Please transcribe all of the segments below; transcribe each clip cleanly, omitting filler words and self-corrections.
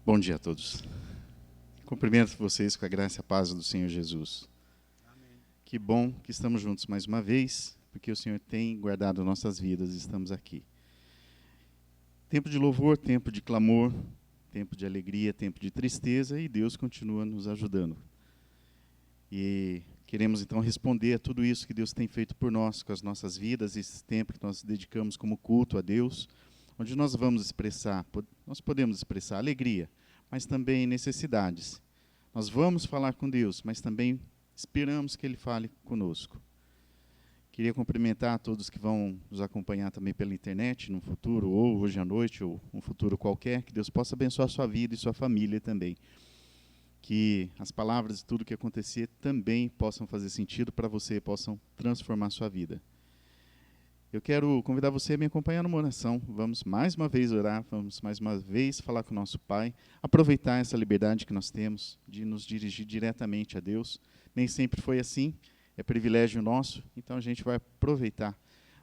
Bom dia a todos. Cumprimento vocês com a graça e a paz do Senhor Jesus. Amém. Que bom que estamos juntos mais uma vez, porque o Senhor tem guardado nossas vidas e estamos aqui. Tempo de louvor, tempo de clamor, tempo de alegria, tempo de tristeza, e Deus continua nos ajudando. E queremos então responder a tudo isso que Deus tem feito por nós, com as nossas vidas, esse tempo que nós dedicamos como culto a Deus, onde nós nós podemos expressar alegria, mas também necessidades. Nós vamos falar com Deus, mas também esperamos que Ele fale conosco. Queria cumprimentar a todos que vão nos acompanhar também pela internet, no futuro, ou hoje à noite, ou um futuro qualquer, que Deus possa abençoar a sua vida e sua família também. Que as palavras e tudo que acontecer também possam fazer sentido para você, possam transformar a sua vida. Eu quero convidar você a me acompanhar numa oração. Vamos mais uma vez orar, vamos mais uma vez falar com o nosso Pai, aproveitar essa liberdade que nós temos de nos dirigir diretamente a Deus. Nem sempre foi assim, é privilégio nosso, então a gente vai aproveitar,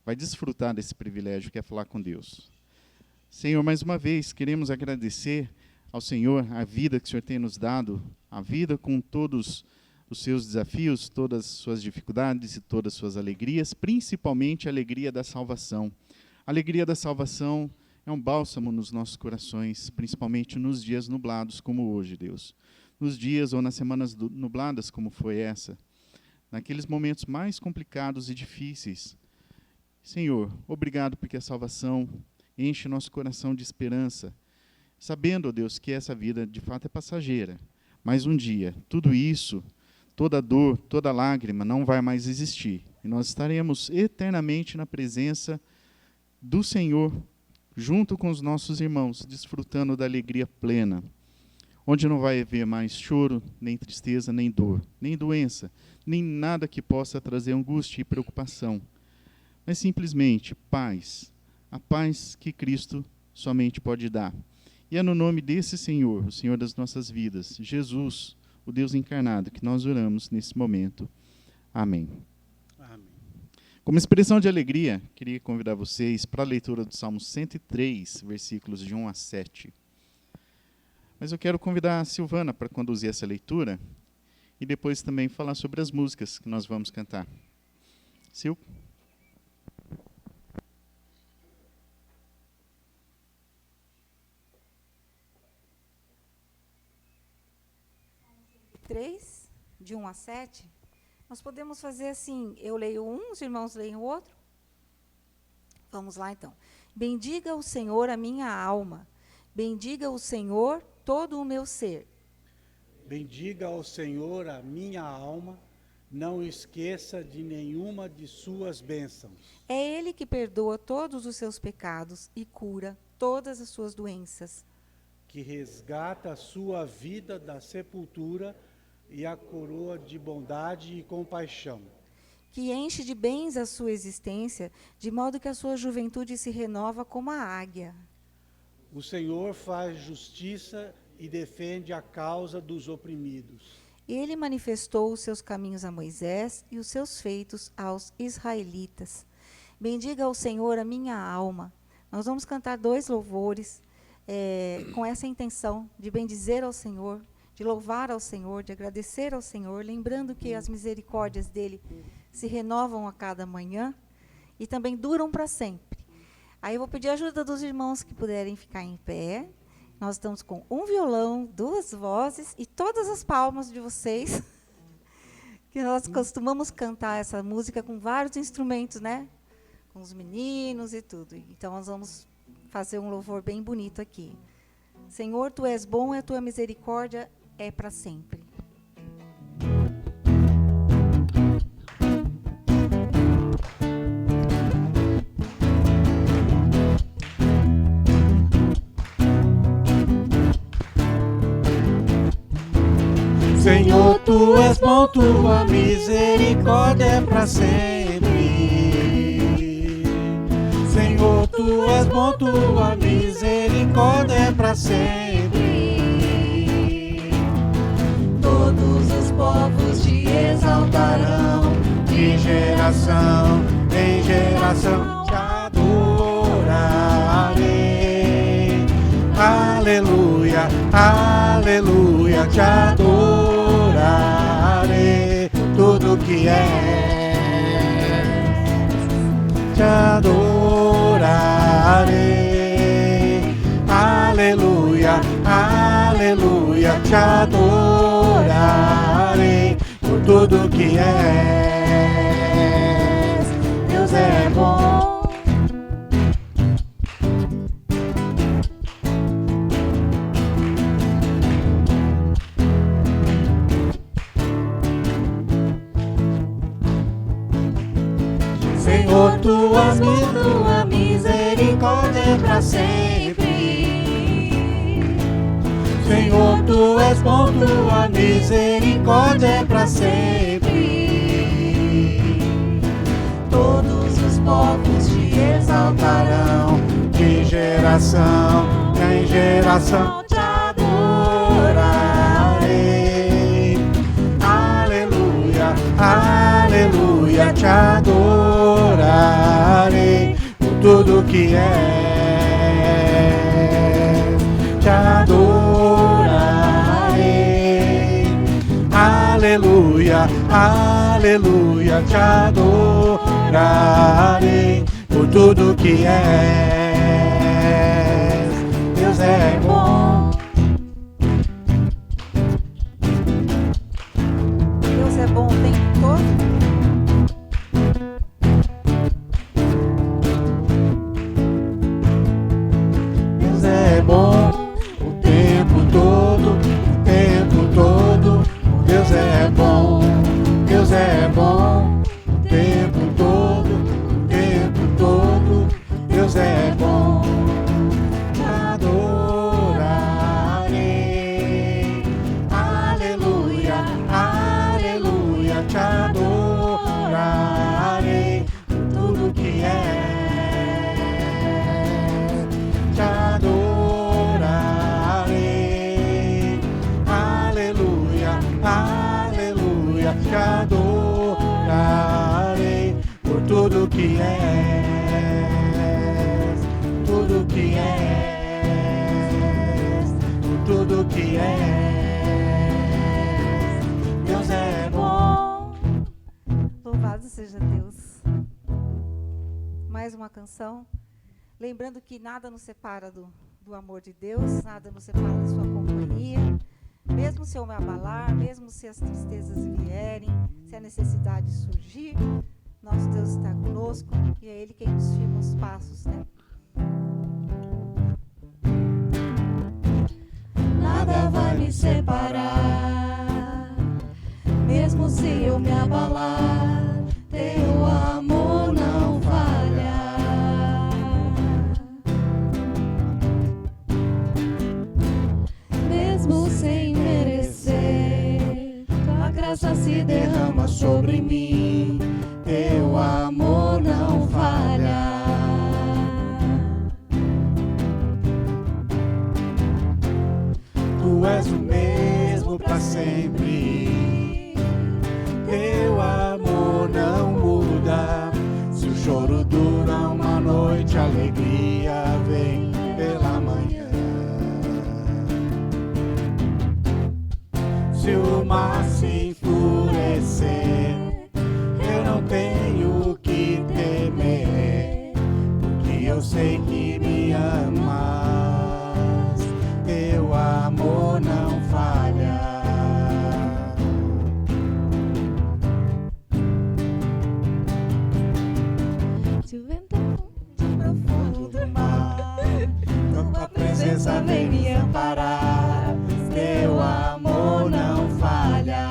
vai desfrutar desse privilégio que é falar com Deus. Senhor, mais uma vez, queremos agradecer ao Senhor a vida que o Senhor tem nos dado, a vida com todos os seus desafios, todas as suas dificuldades e todas as suas alegrias, principalmente a alegria da salvação. A alegria da salvação é um bálsamo nos nossos corações, principalmente nos dias nublados como hoje, Deus. Nos dias ou nas semanas nubladas como foi essa, naqueles momentos mais complicados e difíceis. Senhor, obrigado porque a salvação enche nosso coração de esperança, sabendo, ó Deus, que essa vida de fato é passageira, mas um dia tudo isso, toda dor, toda lágrima não vai mais existir. E nós estaremos eternamente na presença do Senhor, junto com os nossos irmãos, desfrutando da alegria plena, onde não vai haver mais choro, nem tristeza, nem dor, nem doença, nem nada que possa trazer angústia e preocupação, mas simplesmente paz, a paz que Cristo somente pode dar. E é no nome desse Senhor, o Senhor das nossas vidas, Jesus, o Deus encarnado, que nós oramos nesse momento. Amém. Amém. Como expressão de alegria, queria convidar vocês para a leitura do Salmo 103, versículos de 1 a 7. Mas eu quero convidar a Silvana para conduzir essa leitura e depois também falar sobre as músicas que nós vamos cantar. Sil? De 1 a 7, nós podemos fazer assim, eu leio um, os irmãos leem o outro. Vamos lá, então. Bendiga o Senhor a minha alma, bendiga o Senhor todo o meu ser. Bendiga o Senhor a minha alma, não esqueça de nenhuma de suas bênçãos. É Ele que perdoa todos os seus pecados e cura todas as suas doenças. Que resgata a sua vida da sepultura e a coroa de bondade e compaixão. Que enche de bens a sua existência, de modo que a sua juventude se renova como a águia. O Senhor faz justiça e defende a causa dos oprimidos. Ele manifestou os seus caminhos a Moisés e os seus feitos aos israelitas. Bendiga ao Senhor a minha alma. Nós vamos cantar 2 louvores com essa intenção de bendizer ao Senhor, de louvar ao Senhor, de agradecer ao Senhor, lembrando que as misericórdias dele se renovam a cada manhã e também duram para sempre. Aí eu vou pedir a ajuda dos irmãos que puderem ficar em pé. Nós estamos com um violão, 2 vozes e todas as palmas de vocês, que nós costumamos cantar essa música com vários instrumentos, né? Com os meninos e tudo. Então nós vamos fazer um louvor bem bonito aqui. Senhor, Tu és bom e a Tua misericórdia é para sempre. Senhor, Tu és bom, Tua misericórdia é para sempre. Senhor, Tu és bom, Tua misericórdia é para sempre. Todos os povos te exaltarão, De geração em geração te adorarei. Aleluia, aleluia. aleluia, te adorarei, tudo que é, te adorarei, aleluia, aleluia, te adorarei, por tudo que és, Deus é bom. Senhor, tua misericórdia é pra sempre. Senhor, tu és bom, tua misericórdia é pra sempre. Todos os povos te exaltarão, de geração em geração te adorarei. Aleluia, aleluia, te adorarei, por tudo que é, te adorarei. Aleluia, aleluia, te adorarei, por tudo que é, Deus é bom. Deus é bom o tempo todo. Deus é bom o tempo todo, o tempo todo. Deus é bom, Deus é bom o tempo todo, o tempo todo. Deus é bom, te adorarei. Aleluia, aleluia, te adorarei, por tudo que é, te adorarei. Aleluia, aleluia, te adorarei, por tudo que és, tudo que és, por tudo que és. Deus é bom. Louvado seja Deus. Mais uma canção. Lembrando que nada nos separa do amor de Deus, nada nos separa da sua companhia. Mesmo se eu me abalar, mesmo se as tristezas vierem, se a necessidade surgir, nosso Deus está conosco e é Ele quem nos firma os passos, né? Nada vai me separar, mesmo se eu me abalar, teu amor não falha. Mesmo sem merecer, tua graça se derrama sobre mim, teu amor não falha. Tu és o mesmo pra sempre, teu amor não muda. Se o choro dura uma noite, a alegria vem pela manhã. Se o mar se enfurecer, eu não tenho que temer, porque eu sei que me amas, teu amor não falha. Se o vento de profundo mar, Tua presença vem me amparar, teu amor não falha.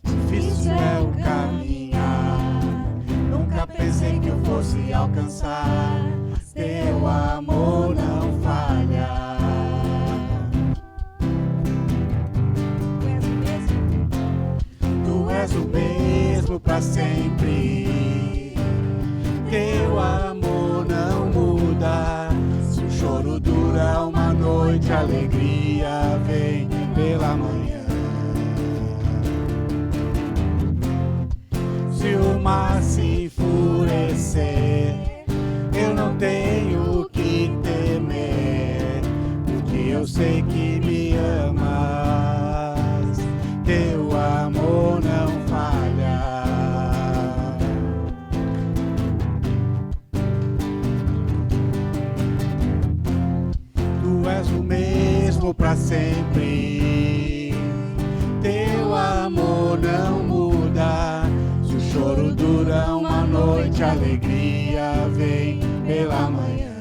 Difícil é o caminhar, nunca pensei que eu fosse alcançar, teu amor não falha. Tu és o mesmo pra sempre, teu amor não muda. Se o choro dura uma noite, a alegria vem pela manhã. Se o mar se enfurecer, eu não tenho que temer, sei que me amas, teu amor não falha. Tu és o mesmo para sempre, teu amor não muda. Se o choro dura uma noite, a alegria vem pela manhã.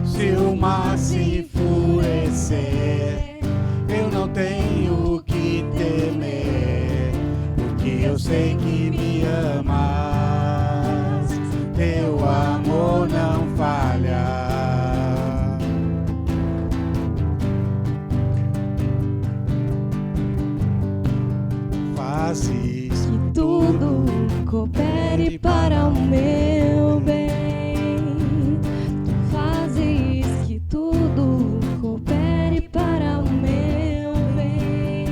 Se o mar se enfurecer, eu não tenho o que temer, porque eu sei que me amas, teu amor não falha. Fazes Que tudo coopere para o meu bem. Tu fazes que tudo coopere para o meu bem.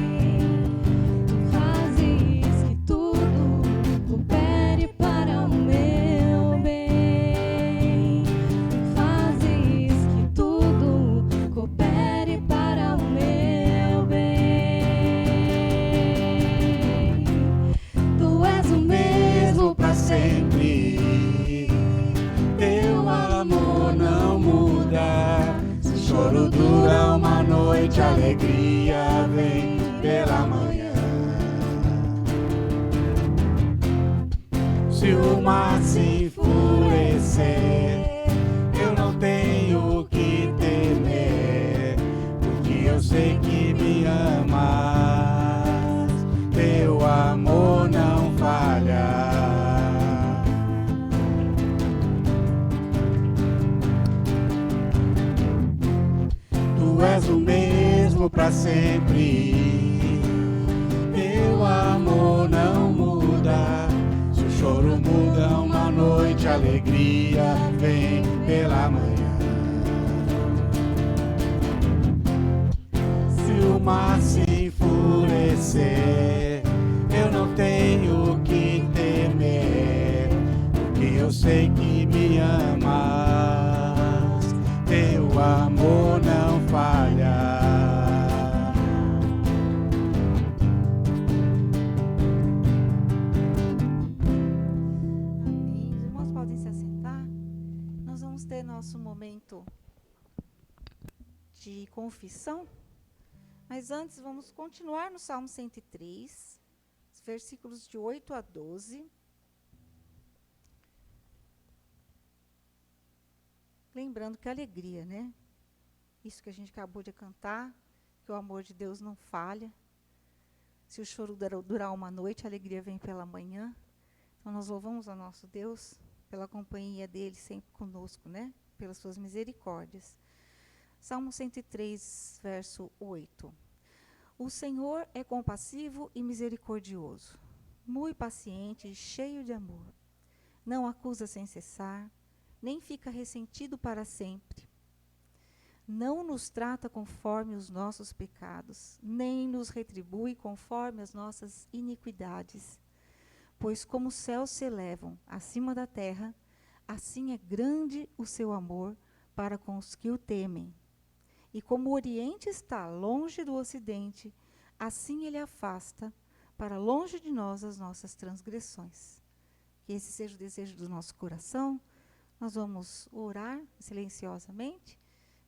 Tu fazes que tudo coopere para o meu bem. Tu fazes que tudo coopere para o meu bem. Tu és o mesmo para sempre, teu amor não muda. Se o choro dura uma noite, a alegria vem pela manhã. Se o mar se enfurecer, eu não tenho o que temer, porque eu sei que me amas, teu amor não falha. Tu és o mesmo para sempre, teu amor não muda. Se o choro muda uma noite, a alegria vem pela manhã. Se o mar se enfurecer, eu não tenho o que temer, porque eu sei que me amas, teu amor não falha. Amém. Os irmãos podem se assentar. Nós vamos ter nosso momento de confissão. Mas antes, vamos continuar no Salmo 103, versículos de 8 a 12. Lembrando que a alegria, né? Isso que a gente acabou de cantar, que o amor de Deus não falha. Se o choro durar uma noite, a alegria vem pela manhã. Então nós louvamos ao nosso Deus pela companhia dele sempre conosco, né? Pelas suas misericórdias. Salmo 103, verso 8. O Senhor é compassivo e misericordioso, muito paciente e cheio de amor. Não acusa sem cessar, nem fica ressentido para sempre. Não nos trata conforme os nossos pecados, nem nos retribui conforme as nossas iniquidades. Pois como os céus se elevam acima da terra, assim é grande o seu amor para com os que o temem. E como o Oriente está longe do Ocidente, assim ele afasta para longe de nós as nossas transgressões. Que esse seja o desejo do nosso coração. Nós vamos orar silenciosamente,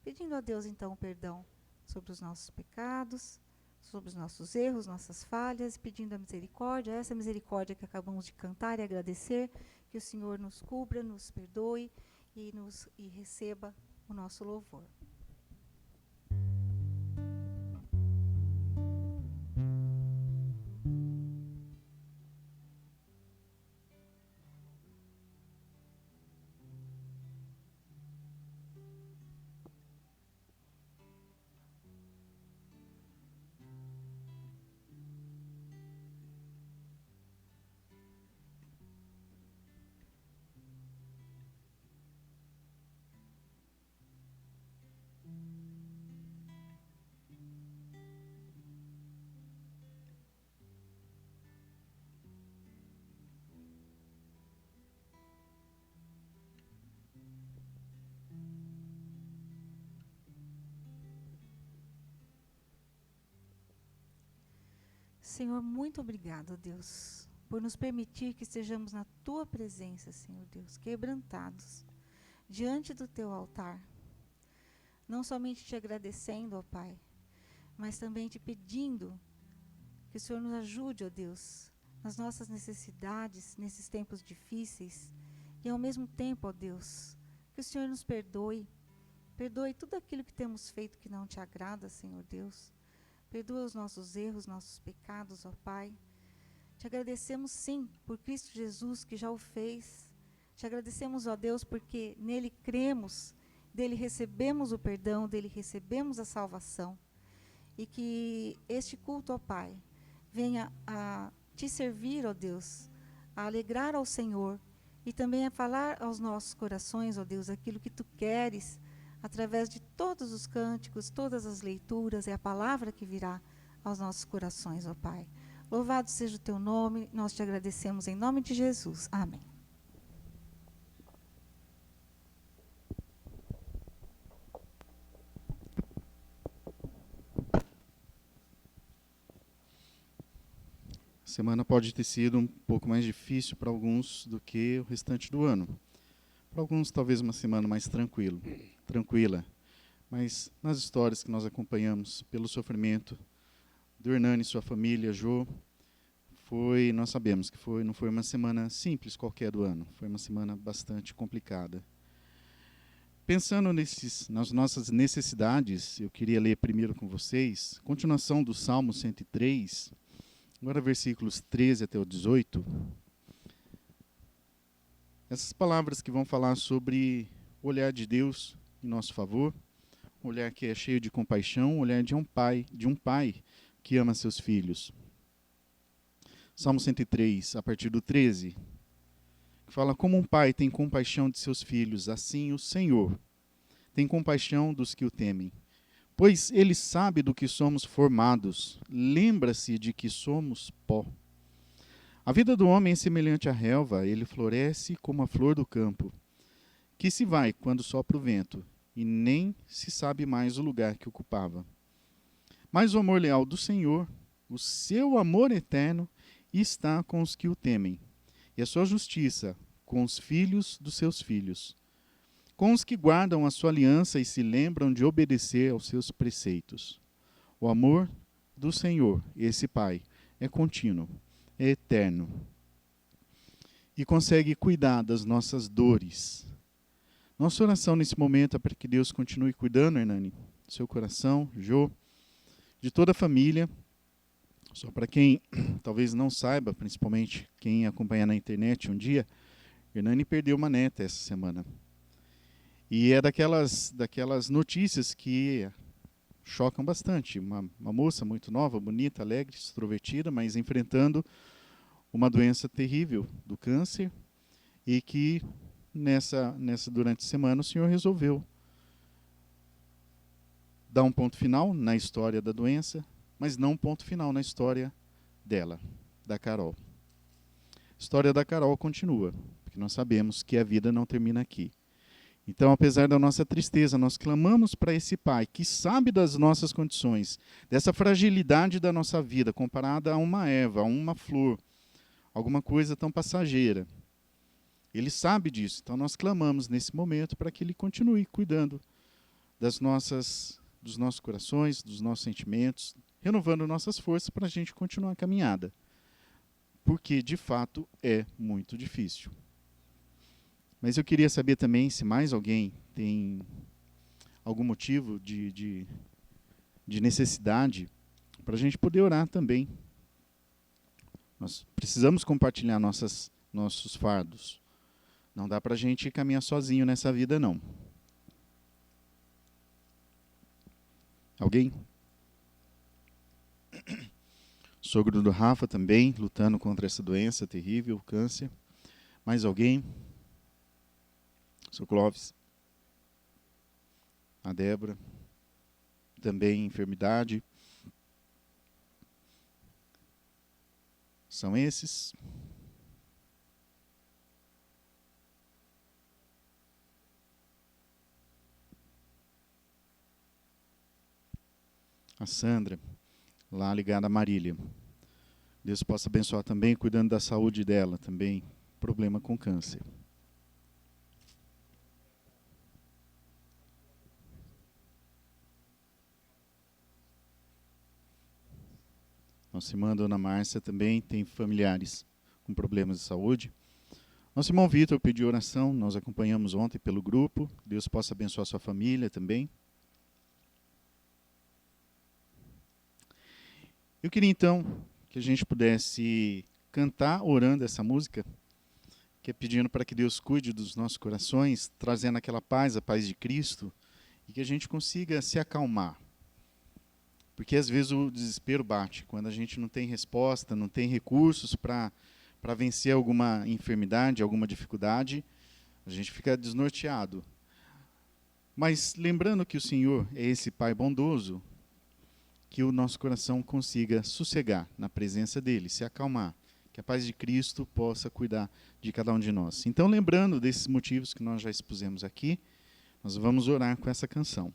pedindo a Deus então perdão sobre os nossos pecados, sobre os nossos erros, nossas falhas, pedindo a misericórdia, essa misericórdia que acabamos de cantar e agradecer, que o Senhor nos cubra, nos perdoe e receba o nosso louvor. Senhor, muito obrigado, Deus, por nos permitir que estejamos na tua presença, Senhor Deus, quebrantados diante do teu altar. Não somente te agradecendo, ó Pai, mas também te pedindo que o Senhor nos ajude, ó Deus, nas nossas necessidades, nesses tempos difíceis, e ao mesmo tempo, ó Deus, que o Senhor nos perdoe tudo aquilo que temos feito que não te agrada, Senhor Deus. Perdoa os nossos erros, nossos pecados, ó Pai. Te agradecemos sim por Cristo Jesus que já o fez. Te agradecemos, ó Deus, porque nele cremos, dele recebemos o perdão, dele recebemos a salvação. E que este culto, ó Pai, venha a te servir, ó Deus, a alegrar ao Senhor e também a falar aos nossos corações, ó Deus, aquilo que tu queres, através de todos os cânticos, todas as leituras, é a palavra que virá aos nossos corações, ó Pai. Louvado seja o teu nome, nós te agradecemos em nome de Jesus. Amém. A semana pode ter sido um pouco mais difícil para alguns do que o restante do ano. Para alguns, talvez uma semana mais tranquila. Mas nas histórias que nós acompanhamos pelo sofrimento do Hernani e sua família, Jô, nós sabemos que não foi uma semana simples qualquer do ano. Foi uma semana bastante complicada. Pensando nas nossas necessidades, eu queria ler primeiro com vocês, continuação do Salmo 103, agora versículos 13 até o 18. Essas palavras que vão falar sobre o olhar de Deus em nosso favor, um olhar que é cheio de compaixão, um olhar de um pai que ama seus filhos. Salmo 103, a partir do 13, que fala: como um pai tem compaixão de seus filhos, assim o Senhor tem compaixão dos que o temem. Pois ele sabe do que somos formados, lembra-se de que somos pó. A vida do homem é semelhante à relva, ele floresce como a flor do campo, que se vai quando sopra o vento, e nem se sabe mais o lugar que ocupava. Mas o amor leal do Senhor, o seu amor eterno, está com os que o temem, e a sua justiça com os filhos dos seus filhos, com os que guardam a sua aliança e se lembram de obedecer aos seus preceitos. O amor do Senhor, esse Pai, é contínuo, é eterno, e consegue cuidar das nossas dores. Nossa oração nesse momento é para que Deus continue cuidando, Hernani, do seu coração, Jô, de toda a família. Só para quem talvez não saiba, principalmente quem acompanha na internet um dia, Hernani perdeu uma neta essa semana. E é daquelas notícias que chocam bastante. Uma moça muito nova, bonita, alegre, extrovertida, mas enfrentando uma doença terrível do câncer, e que durante a semana o Senhor resolveu dar um ponto final na história da doença, mas não um ponto final na história dela, da Carol. A história da Carol continua, porque nós sabemos que a vida não termina aqui. Então, apesar da nossa tristeza, nós clamamos para esse Pai que sabe das nossas condições, dessa fragilidade da nossa vida, comparada a uma erva, a uma flor, alguma coisa tão passageira. Ele sabe disso, então nós clamamos nesse momento para que Ele continue cuidando dos nossos corações, dos nossos sentimentos, renovando nossas forças para a gente continuar a caminhada. Porque, de fato, é muito difícil. Mas eu queria saber também se mais alguém tem algum motivo de necessidade para a gente poder orar também. Nós precisamos compartilhar nossos fardos. Não dá para a gente caminhar sozinho nessa vida, não. Alguém? Sogro do Rafa também, lutando contra essa doença terrível, o câncer. Mais alguém? Sr. Clóvis, a Débora, também enfermidade. São esses. A Sandra, lá ligada a Marília. Deus possa abençoar também, cuidando da saúde dela também, problema com câncer. Nossa irmã Dona Márcia também tem familiares com problemas de saúde. Nosso irmão Vitor pediu oração, nós acompanhamos ontem pelo grupo. Deus possa abençoar sua família também. Eu queria então que a gente pudesse cantar orando essa música, que é pedindo para que Deus cuide dos nossos corações, trazendo aquela paz, a paz de Cristo, e que a gente consiga se acalmar. Porque às vezes o desespero bate, quando a gente não tem resposta, não tem recursos para vencer alguma enfermidade, alguma dificuldade, a gente fica desnorteado. Mas lembrando que o Senhor é esse Pai bondoso, que o nosso coração consiga sossegar na presença dEle, se acalmar, que a paz de Cristo possa cuidar de cada um de nós. Então, lembrando desses motivos que nós já expusemos aqui, nós vamos orar com essa canção.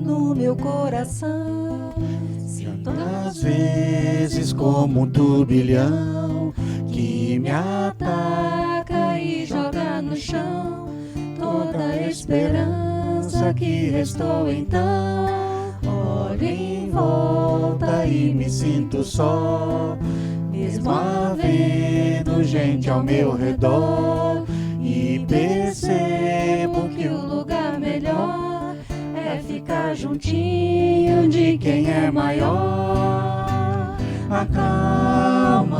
No meu coração, Tantas vezes como um turbilhão que me ataca e joga no chão toda a esperança que restou. Então olho em volta e me sinto só, mesmo havendo gente ao meu redor, e percebo que o lugar melhor é ficar juntinho de quem é maior. Acalma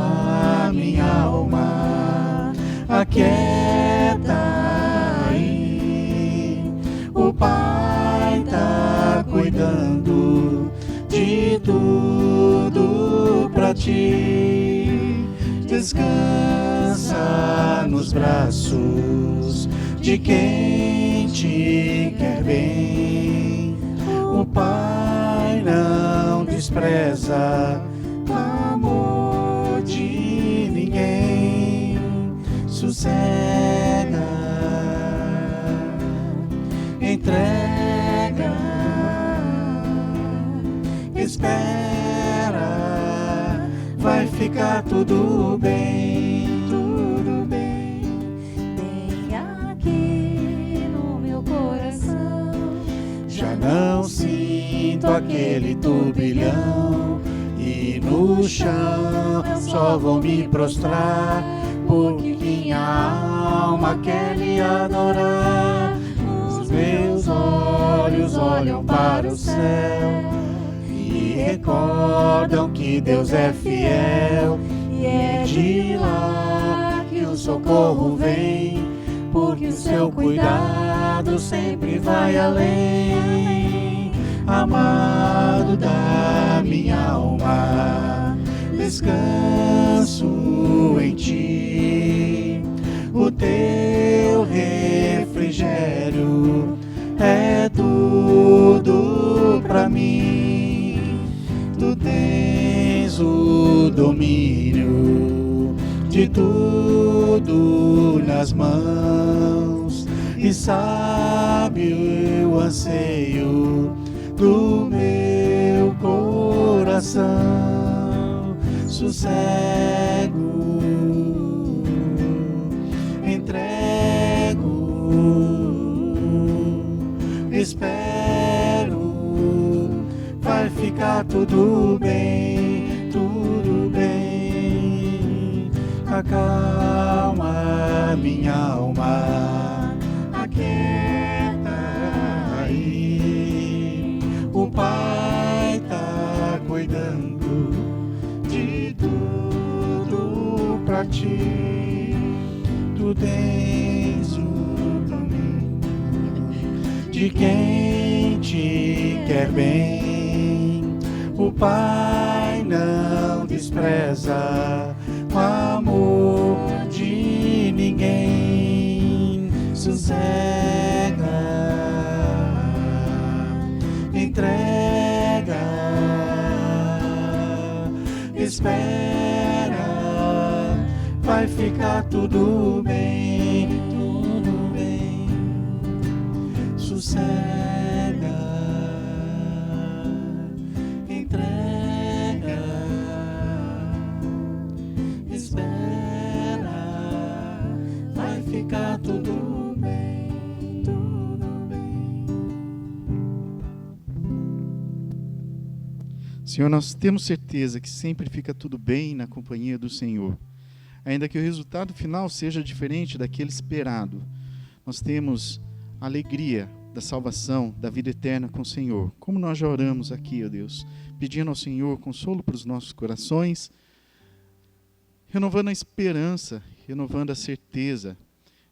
minha alma, aquieta aí. O Pai tá cuidando de tudo pra ti. Descansa nos braços de quem te quer bem. O Pai não despreza o amor de ninguém. Sossega, entrega, espera, vai ficar tudo bem, tudo bem. bem aqui no meu coração, Já não sinto aquele turbilhão, e no chão só vou me prostrar, porque minha alma quer lhe adorar. Os meus olhos olham para o céu e recordam que Deus é fiel, e é de lá que o socorro vem, porque o seu cuidado sempre vai além. Amado da minha alma, descanso em ti. O teu refrigério é tudo pra mim. Tu tens o domínio de tudo nas mãos, e sabe o anseio do meu coração. Sossego, entrego, espero, vai ficar tudo bem, tudo bem. Acalma minha alma, aquieta aí. O Pai tá cuidando de tudo pra ti. Tu tens o domínio de quem te quer bem. O Pai não despreza o amor de ninguém. Sossega, entrega, espera, vai ficar tudo bem, sossega, entrega, espera, vai ficar tudo bem, tudo bem. Senhor, nós temos certeza que sempre fica tudo bem na companhia do Senhor. Ainda que o resultado final seja diferente daquele esperado, nós temos a alegria da salvação, da vida eterna com o Senhor. Como nós já oramos aqui, ó Deus, pedindo ao Senhor consolo para os nossos corações, renovando a esperança, renovando a certeza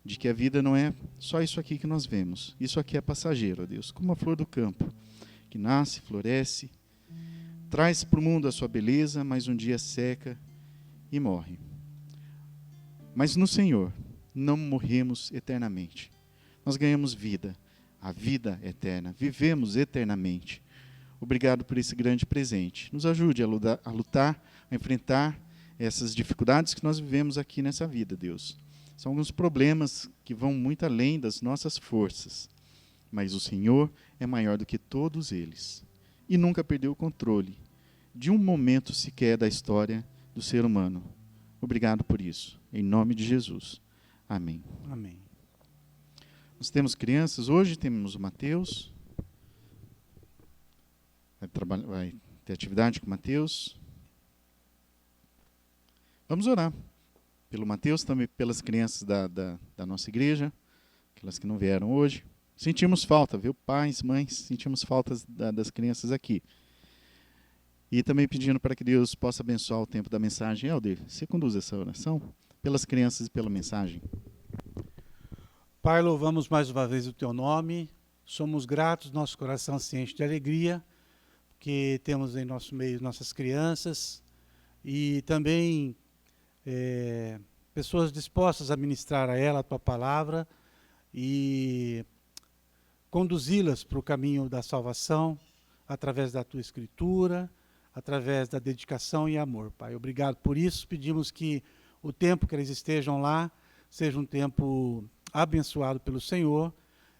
de que a vida não é só isso aqui que nós vemos. Isso aqui é passageiro, ó Deus, como a flor do campo, que nasce, floresce, traz para o mundo a sua beleza, mas um dia seca e morre. Mas no Senhor não morremos eternamente. Nós ganhamos vida, a vida eterna, vivemos eternamente. Obrigado por esse grande presente. Nos ajude a lutar, a enfrentar essas dificuldades que nós vivemos aqui nessa vida, Deus. São alguns problemas que vão muito além das nossas forças, mas o Senhor é maior do que todos eles e nunca perdeu o controle de um momento sequer da história do ser humano. Obrigado por isso. Em nome de Jesus. Amém. Amém. Nós temos crianças hoje, temos o Mateus. Vai ter atividade com o Mateus. Vamos orar pelo Mateus, também pelas crianças da nossa igreja, aquelas que não vieram hoje. Sentimos falta, viu? Pais, mães, sentimos falta das crianças aqui. E também pedindo para que Deus possa abençoar o tempo da mensagem. Helder, você conduz essa oração pelas crianças e pela mensagem. Pai, louvamos mais uma vez o Teu nome. Somos gratos, nosso coração se enche de alegria, que temos em nosso meio nossas crianças e também pessoas dispostas a ministrar a ela a Tua palavra e conduzi-las para o caminho da salvação através da Tua Escritura, através da dedicação e amor, Pai. Obrigado por isso. Pedimos que o tempo que eles estejam lá seja um tempo abençoado pelo Senhor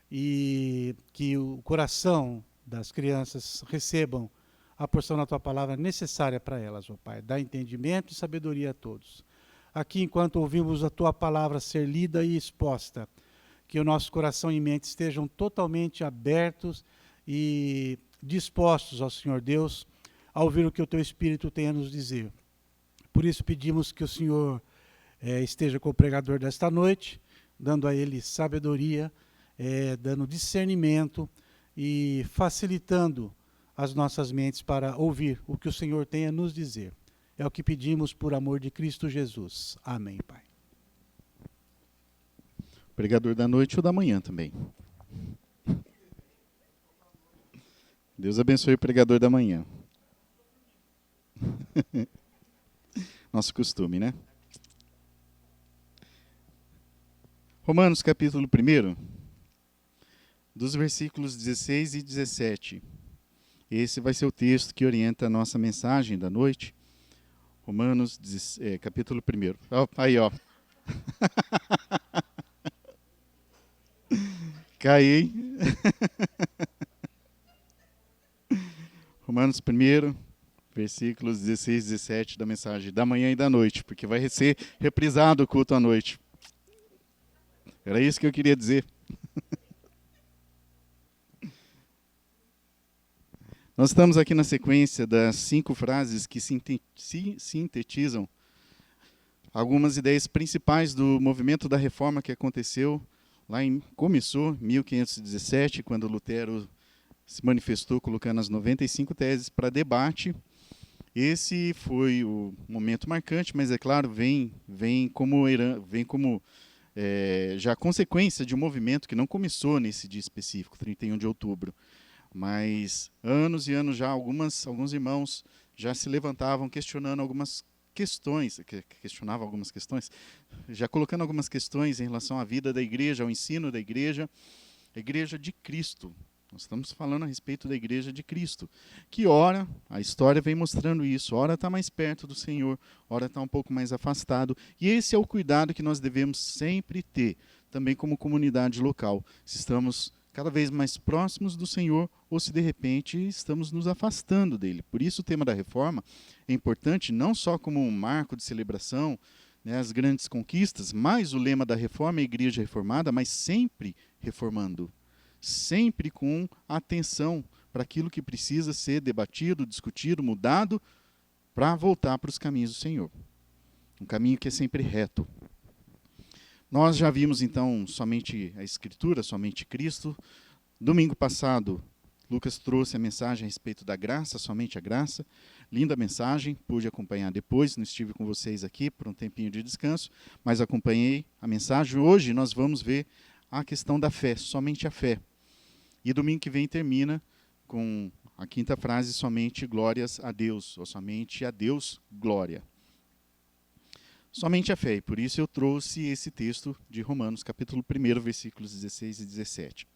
e que o coração das crianças recebam a porção da Tua palavra necessária para elas, ó Pai. Dá entendimento e sabedoria a todos. Aqui, enquanto ouvimos a Tua palavra ser lida e exposta, que o nosso coração e mente estejam totalmente abertos e dispostos ao Senhor Deus a ouvir o que o Teu Espírito tem a nos dizer. Por isso pedimos que o Senhor esteja com o pregador desta noite, dando a ele sabedoria, dando discernimento e facilitando as nossas mentes para ouvir o que o Senhor tem a nos dizer. É o que pedimos por amor de Cristo Jesus. Amém, Pai. Pregador da noite ou da manhã também. Deus abençoe o pregador da manhã. Nosso costume, né? Romanos capítulo 1, dos versículos 16 e 17. Esse vai ser o texto que orienta a nossa mensagem da noite. Romanos capítulo 1. Oh, aí, ó. Caí, hein? Romanos 1, versículos 16 e 17 da mensagem da manhã e da noite, porque vai ser reprisado o culto à noite. Era isso que eu queria dizer. Nós estamos aqui na sequência das 5 frases que sintetizam algumas ideias principais do movimento da reforma que aconteceu começou em 1517, quando Lutero se manifestou colocando as 95 teses para debate. Esse foi o momento marcante, mas é claro, vem como já consequência de um movimento que não começou nesse dia específico, 31 de outubro, mas anos e anos já, alguns irmãos já se levantavam questionando algumas questões, já colocando algumas questões em relação à vida da igreja, ao ensino da igreja, a igreja de Cristo, Nós estamos falando a respeito da igreja de Cristo, que ora, a história vem mostrando isso, ora está mais perto do Senhor, ora está um pouco mais afastado. E esse é o cuidado que nós devemos sempre ter, também como comunidade local. Se estamos cada vez mais próximos do Senhor ou se de repente estamos nos afastando dele. Por isso o tema da reforma é importante não só como um marco de celebração, né, as grandes conquistas, mas o lema da reforma é a igreja reformada, mas sempre reformando. Sempre com atenção para aquilo que precisa ser debatido, discutido, mudado, para voltar para os caminhos do Senhor. Um caminho que é sempre reto. Nós já vimos, então, somente a Escritura, somente Cristo. Domingo passado, Lucas trouxe a mensagem a respeito da graça, somente a graça. Linda mensagem, pude acompanhar depois, não estive com vocês aqui por um tempinho de descanso, mas acompanhei a mensagem. Hoje nós vamos ver a questão da fé, somente a fé. E domingo que vem termina com a quinta frase, somente glórias a Deus, ou somente a Deus glória. Somente a fé, e por isso eu trouxe esse texto de Romanos, capítulo 1, versículos 16 e 17,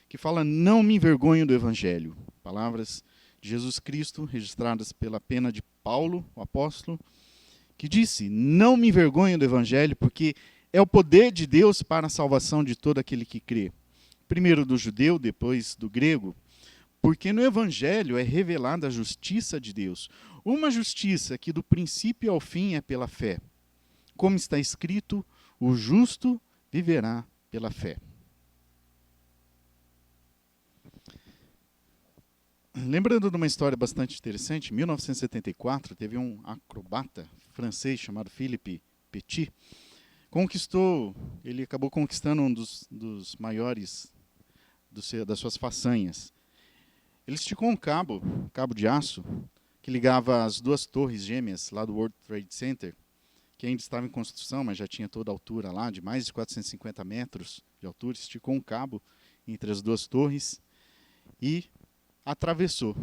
que fala, não me envergonho do Evangelho. Palavras de Jesus Cristo, registradas pela pena de Paulo, o apóstolo, que disse, não me envergonho do Evangelho, porque é o poder de Deus para a salvação de todo aquele que crê. Primeiro do judeu, depois do grego, porque no Evangelho é revelada a justiça de Deus. Uma justiça que do princípio ao fim é pela fé. Como está escrito, o justo viverá pela fé. Lembrando de uma história bastante interessante, em 1974 teve um acrobata francês chamado Philippe Petit. Ele acabou conquistando um dos maiores das suas façanhas. Ele esticou um cabo de aço, que ligava as duas torres gêmeas lá do World Trade Center, que ainda estava em construção, mas já tinha toda a altura lá, de mais de 450 metros de altura, esticou um cabo entre as duas torres e atravessou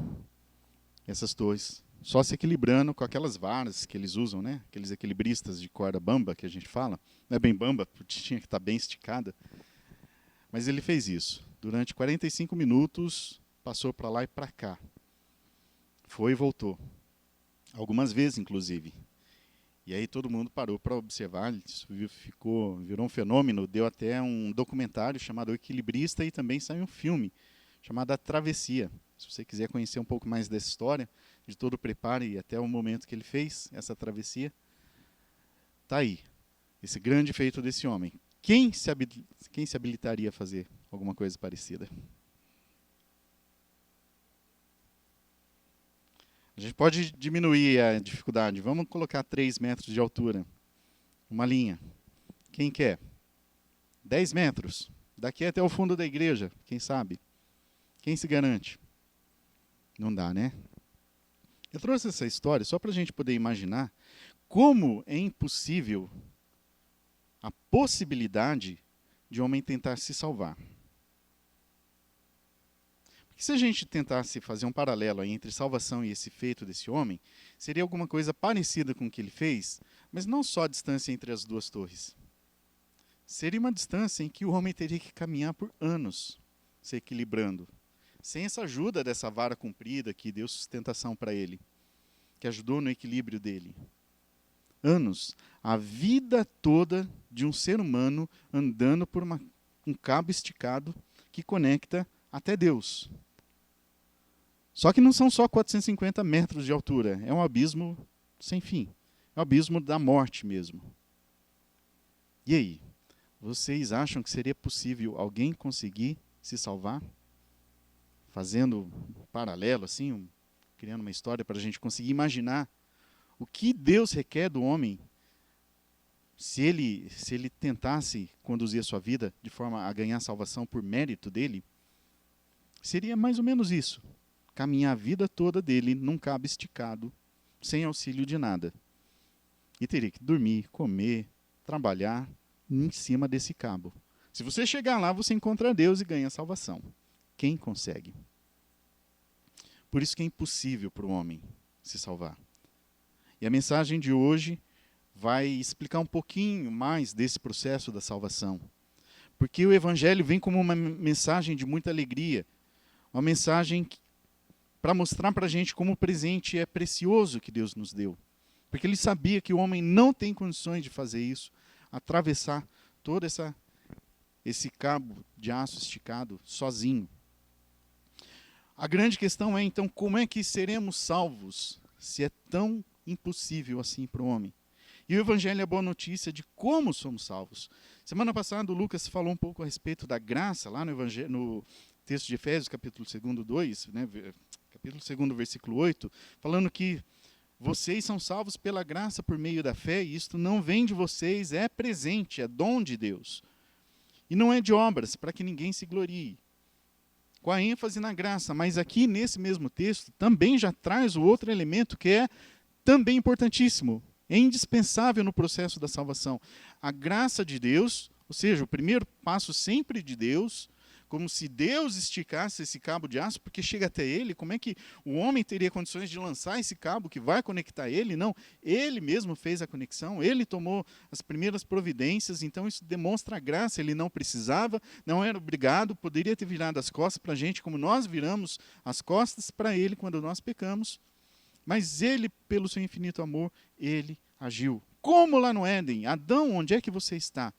essas torres, só se equilibrando com aquelas varas que eles usam, né? Aqueles equilibristas de corda bamba que a gente fala. Não é bem bamba, porque tinha que estar bem esticada. Mas ele fez isso. Durante 45 minutos, passou para lá e para cá. Foi e voltou. Algumas vezes, inclusive. E aí todo mundo parou para observar. Isso virou um fenômeno. Deu até um documentário chamado O Equilibrista e também saiu um filme chamado A Travessia. Se você quiser conhecer um pouco mais dessa história, de todo o preparo e até o momento que ele fez essa travessia, está aí. Esse grande feito desse homem. Quem se habilitaria a fazer alguma coisa parecida? A gente pode diminuir a dificuldade. Vamos colocar 3 metros de altura. Uma linha. Quem quer? 10 metros. Daqui até o fundo da igreja, quem sabe? Quem se garante? Não dá, né? Eu trouxe essa história só para a gente poder imaginar como é impossível a possibilidade de um homem tentar se salvar. Porque se a gente tentasse fazer um paralelo aí entre salvação e esse feito desse homem, seria alguma coisa parecida com o que ele fez, mas não só a distância entre as duas torres. Seria uma distância em que o homem teria que caminhar por anos, se equilibrando, sem essa ajuda dessa vara comprida que deu sustentação para ele, que ajudou no equilíbrio dele. Anos, a vida toda de um ser humano andando por um cabo esticado que conecta até Deus. Só que não são só 450 metros de altura, é um abismo sem fim. É um abismo da morte mesmo. E aí? Vocês acham que seria possível alguém conseguir se salvar? Fazendo um paralelo, assim, criando uma história para a gente conseguir imaginar o que Deus requer do homem se ele tentasse conduzir a sua vida de forma a ganhar salvação por mérito dele. Seria mais ou menos isso. Caminhar a vida toda dele num cabo esticado, sem auxílio de nada. E teria que dormir, comer, trabalhar em cima desse cabo. Se você chegar lá, você encontra Deus e ganha salvação. Quem consegue? Por isso que é impossível para o homem se salvar. E a mensagem de hoje vai explicar um pouquinho mais desse processo da salvação. Porque o Evangelho vem como uma mensagem de muita alegria, uma mensagem para mostrar para a gente como o presente é precioso que Deus nos deu. Porque ele sabia que o homem não tem condições de fazer isso, atravessar todo esse cabo de aço esticado sozinho. A grande questão é, então, como é que seremos salvos se é tão impossível assim para o homem? E o Evangelho é a boa notícia de como somos salvos. Semana passada o Lucas falou um pouco a respeito da graça, lá no texto de Efésios, capítulo 2, né, capítulo 2, versículo 8, falando que vocês são salvos pela graça por meio da fé, e isto não vem de vocês, é presente, é dom de Deus. E não é de obras, para que ninguém se glorie. Com a ênfase na graça, mas aqui nesse mesmo texto também já traz o outro elemento que é também importantíssimo, é indispensável no processo da salvação. A graça de Deus, ou seja, o primeiro passo sempre de Deus, como se Deus esticasse esse cabo de aço, porque chega até ele, como é que o homem teria condições de lançar esse cabo que vai conectar ele? Não, ele mesmo fez a conexão, ele tomou as primeiras providências, então isso demonstra a graça, ele não precisava, não era obrigado, poderia ter virado as costas para a gente, como nós viramos as costas para ele quando nós pecamos, mas ele, pelo seu infinito amor, ele agiu. Como lá no Éden, Adão, onde é que você está?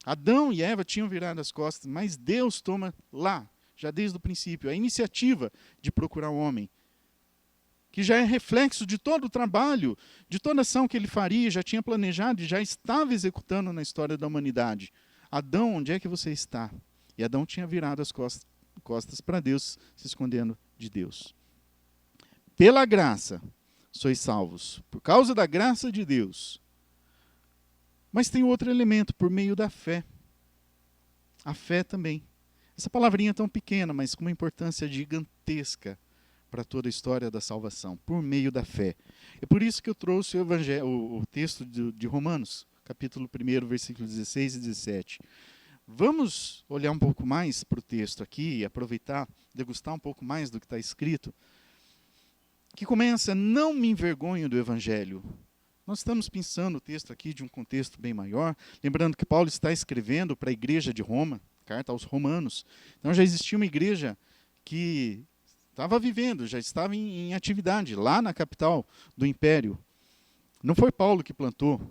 Adão e Eva tinham virado as costas, mas Deus toma lá, já desde o princípio, a iniciativa de procurar o homem, que já é reflexo de todo o trabalho, de toda a ação que ele faria, já tinha planejado e já estava executando na história da humanidade. Adão, onde é que você está? E Adão tinha virado as costas para Deus, se escondendo de Deus. Pela graça, sois salvos, por causa da graça de Deus. Mas tem outro elemento, por meio da fé. A fé também. Essa palavrinha é tão pequena, mas com uma importância gigantesca para toda a história da salvação, por meio da fé. É por isso que eu trouxe o texto de Romanos, capítulo 1, versículos 16 e 17. Vamos olhar um pouco mais para o texto aqui e aproveitar, degustar um pouco mais do que está escrito, que começa, não me envergonho do Evangelho. Nós estamos pensando o texto aqui de um contexto bem maior, lembrando que Paulo está escrevendo para a igreja de Roma, carta aos Romanos. Então já existia uma igreja que estava vivendo, já estava em atividade, lá na capital do império. Não foi Paulo que plantou,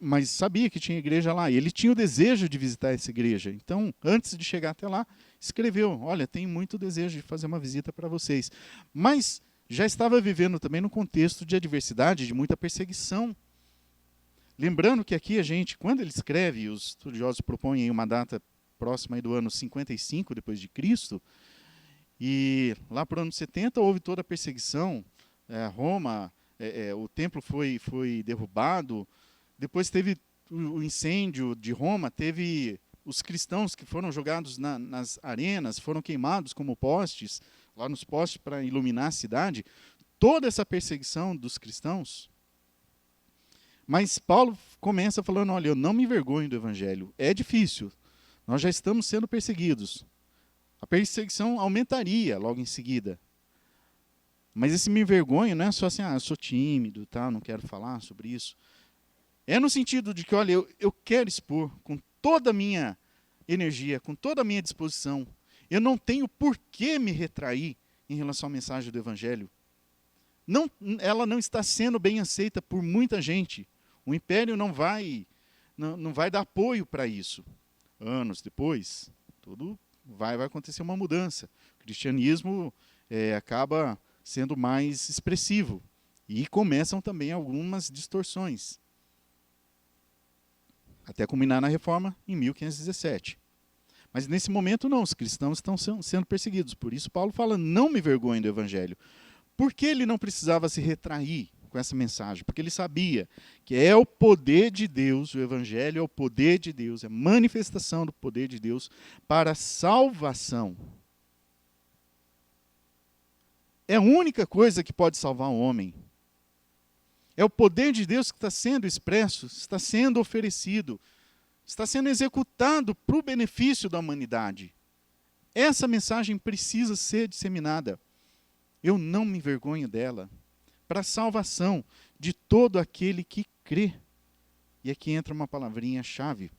mas sabia que tinha igreja lá, e ele tinha o desejo de visitar essa igreja. Então, antes de chegar até lá, escreveu, olha, tenho muito desejo de fazer uma visita para vocês. Mas já estava vivendo também num contexto de adversidade, de muita perseguição. Lembrando que aqui a gente, quando ele escreve, os estudiosos propõem aí uma data próxima aí do ano 55 depois de Cristo, e lá para o ano 70 houve toda a perseguição, Roma, o templo foi derrubado, depois teve o incêndio de Roma, teve os cristãos que foram jogados nas arenas, foram queimados como postes, lá nos postes para iluminar a cidade, toda essa perseguição dos cristãos. Mas Paulo começa falando, olha, eu não me envergonho do Evangelho, é difícil, nós já estamos sendo perseguidos. A perseguição aumentaria logo em seguida. Mas esse me envergonho não é só assim, eu sou tímido, tá, não quero falar sobre isso. É no sentido de que, olha, eu quero expor com toda a minha energia, com toda a minha disposição. Eu não tenho por que me retrair em relação à mensagem do Evangelho. Ela não está sendo bem aceita por muita gente. O império não vai dar apoio para isso. Anos depois, tudo vai acontecer uma mudança. O cristianismo acaba sendo mais expressivo. E começam também algumas distorções. Até culminar na reforma em 1517. Mas nesse momento não, os cristãos estão sendo perseguidos. Por isso Paulo fala, não me envergonhe do Evangelho. Por que ele não precisava se retrair com essa mensagem? Porque ele sabia que é o poder de Deus, o Evangelho é o poder de Deus, é a manifestação do poder de Deus para a salvação. É a única coisa que pode salvar o homem. É o poder de Deus que está sendo expresso, está sendo oferecido, está sendo executado para o benefício da humanidade. Essa mensagem precisa ser disseminada. Eu não me envergonho dela, para a salvação de todo aquele que crê. E aqui entra uma palavrinha-chave,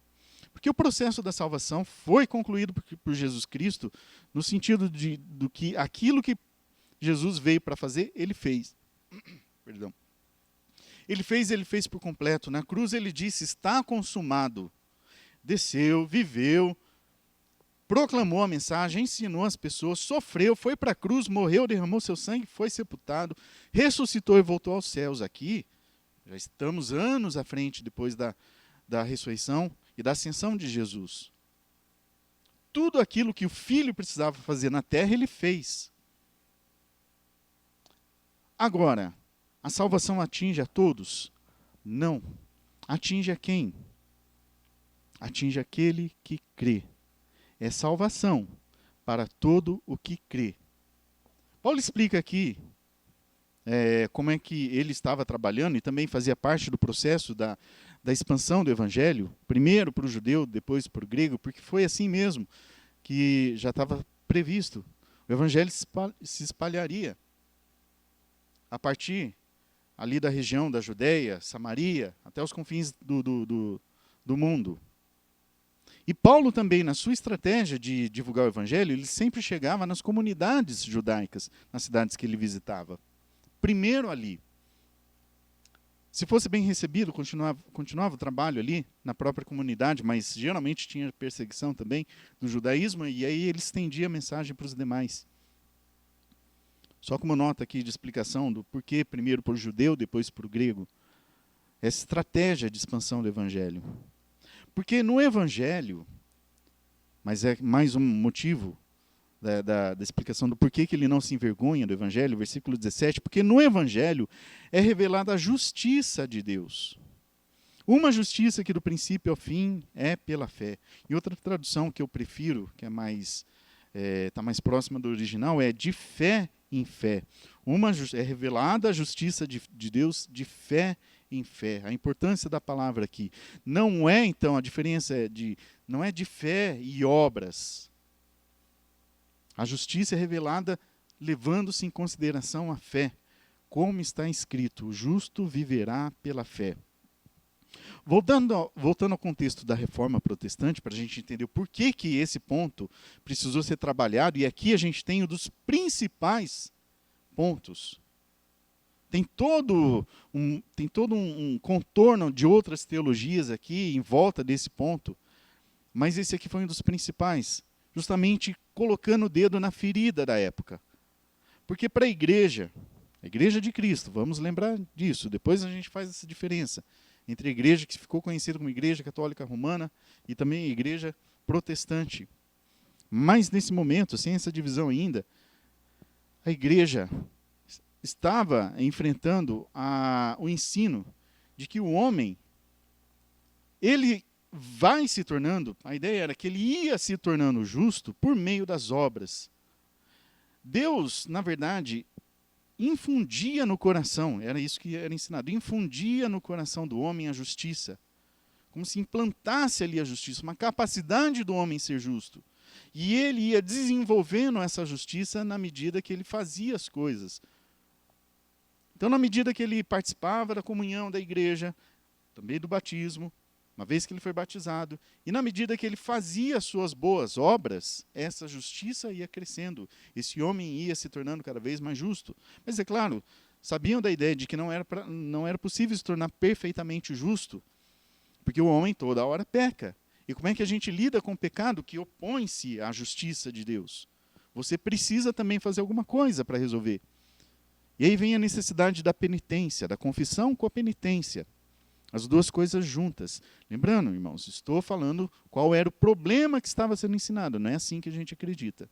Porque o processo da salvação foi concluído por Jesus Cristo, no sentido do que aquilo que Jesus veio para fazer, ele fez. Perdão. Ele fez por completo. Na cruz ele disse, está consumado. Desceu, viveu, proclamou a mensagem, ensinou as pessoas, sofreu, foi para a cruz, morreu, derramou seu sangue, foi sepultado, ressuscitou e voltou aos céus. Aqui, já estamos anos à frente depois da ressurreição e da ascensão de Jesus. Tudo aquilo que o Filho precisava fazer na terra, ele fez. Agora, a salvação atinge a todos? Não. Atinge a quem? Atinge aquele que crê. É salvação para todo o que crê. Paulo explica aqui como é que ele estava trabalhando e também fazia parte do processo da expansão do evangelho, primeiro para o judeu, depois para o grego, porque foi assim mesmo que já estava previsto. O evangelho se espalharia a partir ali da região da Judeia, Samaria, até os confins do mundo. E Paulo também, na sua estratégia de divulgar o evangelho, ele sempre chegava nas comunidades judaicas, nas cidades que ele visitava. Primeiro ali. Se fosse bem recebido, continuava o trabalho ali, na própria comunidade, mas geralmente tinha perseguição também do judaísmo, e aí ele estendia a mensagem para os demais. Só como nota aqui de explicação do porquê, primeiro para o judeu, depois para o grego. Essa estratégia de expansão do evangelho. Porque no evangelho, mas é mais um motivo da explicação do porquê que ele não se envergonha do evangelho, versículo 17, porque no evangelho é revelada a justiça de Deus. Uma justiça que do princípio ao fim é pela fé. E outra tradução que eu prefiro, que está mais próxima do original, é de fé em fé. É revelada a justiça de Deus de fé em fé. A importância da palavra aqui. Não é, então, a diferença não é de fé e obras. A justiça é revelada levando-se em consideração a fé. Como está escrito, o justo viverá pela fé. Voltando ao contexto da reforma protestante, para a gente entender o porquê que esse ponto precisou ser trabalhado, e aqui a gente tem um dos principais pontos. Tem todo um contorno de outras teologias aqui em volta desse ponto, mas esse aqui foi um dos principais, justamente colocando o dedo na ferida da época. Porque para a igreja de Cristo, vamos lembrar disso, depois a gente faz essa diferença entre a igreja que ficou conhecida como Igreja Católica Romana e também a igreja protestante. Mas nesse momento, sem essa divisão ainda, a igreja estava enfrentando o ensino de que o homem, ele vai se tornando, a ideia era que ele ia se tornando justo por meio das obras. Deus, na verdade, infundia no coração, era isso que era ensinado, infundia no coração do homem a justiça, como se implantasse ali a justiça, uma capacidade do homem ser justo. E ele ia desenvolvendo essa justiça na medida que ele fazia as coisas. Então, na medida que ele participava da comunhão da igreja, também do batismo, uma vez que ele foi batizado, e na medida que ele fazia as suas boas obras, essa justiça ia crescendo. Esse homem ia se tornando cada vez mais justo. Mas, é claro, sabiam da ideia de que não era possível se tornar perfeitamente justo, porque o homem toda hora peca. E como é que a gente lida com o pecado que opõe-se à justiça de Deus? Você precisa também fazer alguma coisa para resolver. E aí vem a necessidade da penitência, da confissão com a penitência. As duas coisas juntas. Lembrando, irmãos, estou falando qual era o problema que estava sendo ensinado. Não é assim que a gente acredita.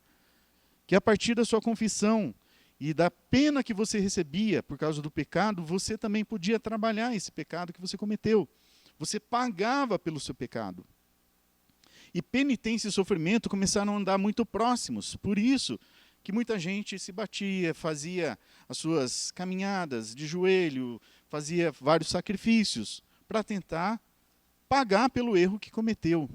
Que a partir da sua confissão e da pena que você recebia por causa do pecado, você também podia trabalhar esse pecado que você cometeu. Você pagava pelo seu pecado. E penitência e sofrimento começaram a andar muito próximos. Por isso que muita gente se batia, fazia as suas caminhadas de joelho, fazia vários sacrifícios para tentar pagar pelo erro que cometeu.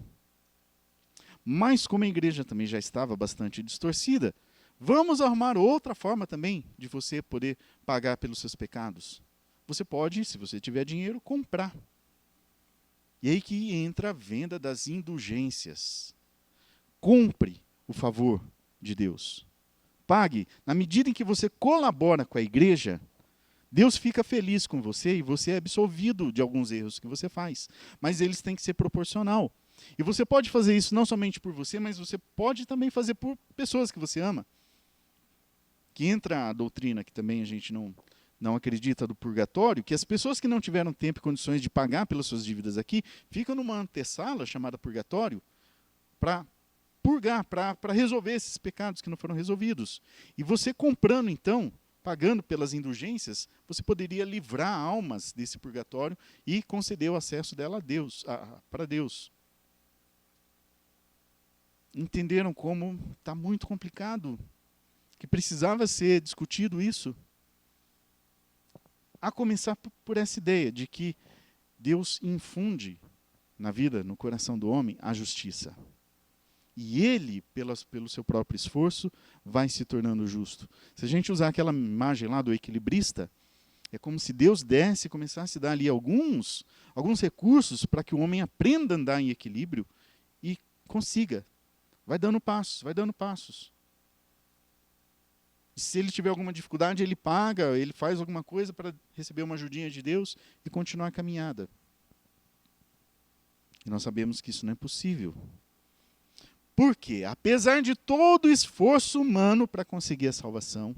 Mas como a igreja também já estava bastante distorcida, vamos arrumar outra forma também de você poder pagar pelos seus pecados. Você pode, se você tiver dinheiro, comprar. E aí que entra a venda das indulgências. Compre o favor de Deus. Pague. Na medida em que você colabora com a igreja, Deus fica feliz com você e você é absolvido de alguns erros que você faz. Mas eles têm que ser proporcional. E você pode fazer isso não somente por você, mas você pode também fazer por pessoas que você ama. Que entra a doutrina que também a gente não acredita do purgatório, que as pessoas que não tiveram tempo e condições de pagar pelas suas dívidas aqui, ficam numa antessala chamada purgatório para purgar, para resolver esses pecados que não foram resolvidos. E você comprando então, pagando pelas indulgências, você poderia livrar almas desse purgatório e conceder o acesso dela a Deus, para Deus. Entenderam como está muito complicado? Que precisava ser discutido isso? A começar por essa ideia de que Deus infunde na vida, no coração do homem, a justiça. E ele, pelo seu próprio esforço, vai se tornando justo. Se a gente usar aquela imagem lá do equilibrista, é como se Deus desse e começasse a dar ali alguns recursos para que o homem aprenda a andar em equilíbrio e consiga. Vai dando passos, vai dando passos. Se ele tiver alguma dificuldade, ele paga, ele faz alguma coisa para receber uma ajudinha de Deus e continuar a caminhada. E nós sabemos que isso não é possível. Por quê? Apesar de todo o esforço humano para conseguir a salvação,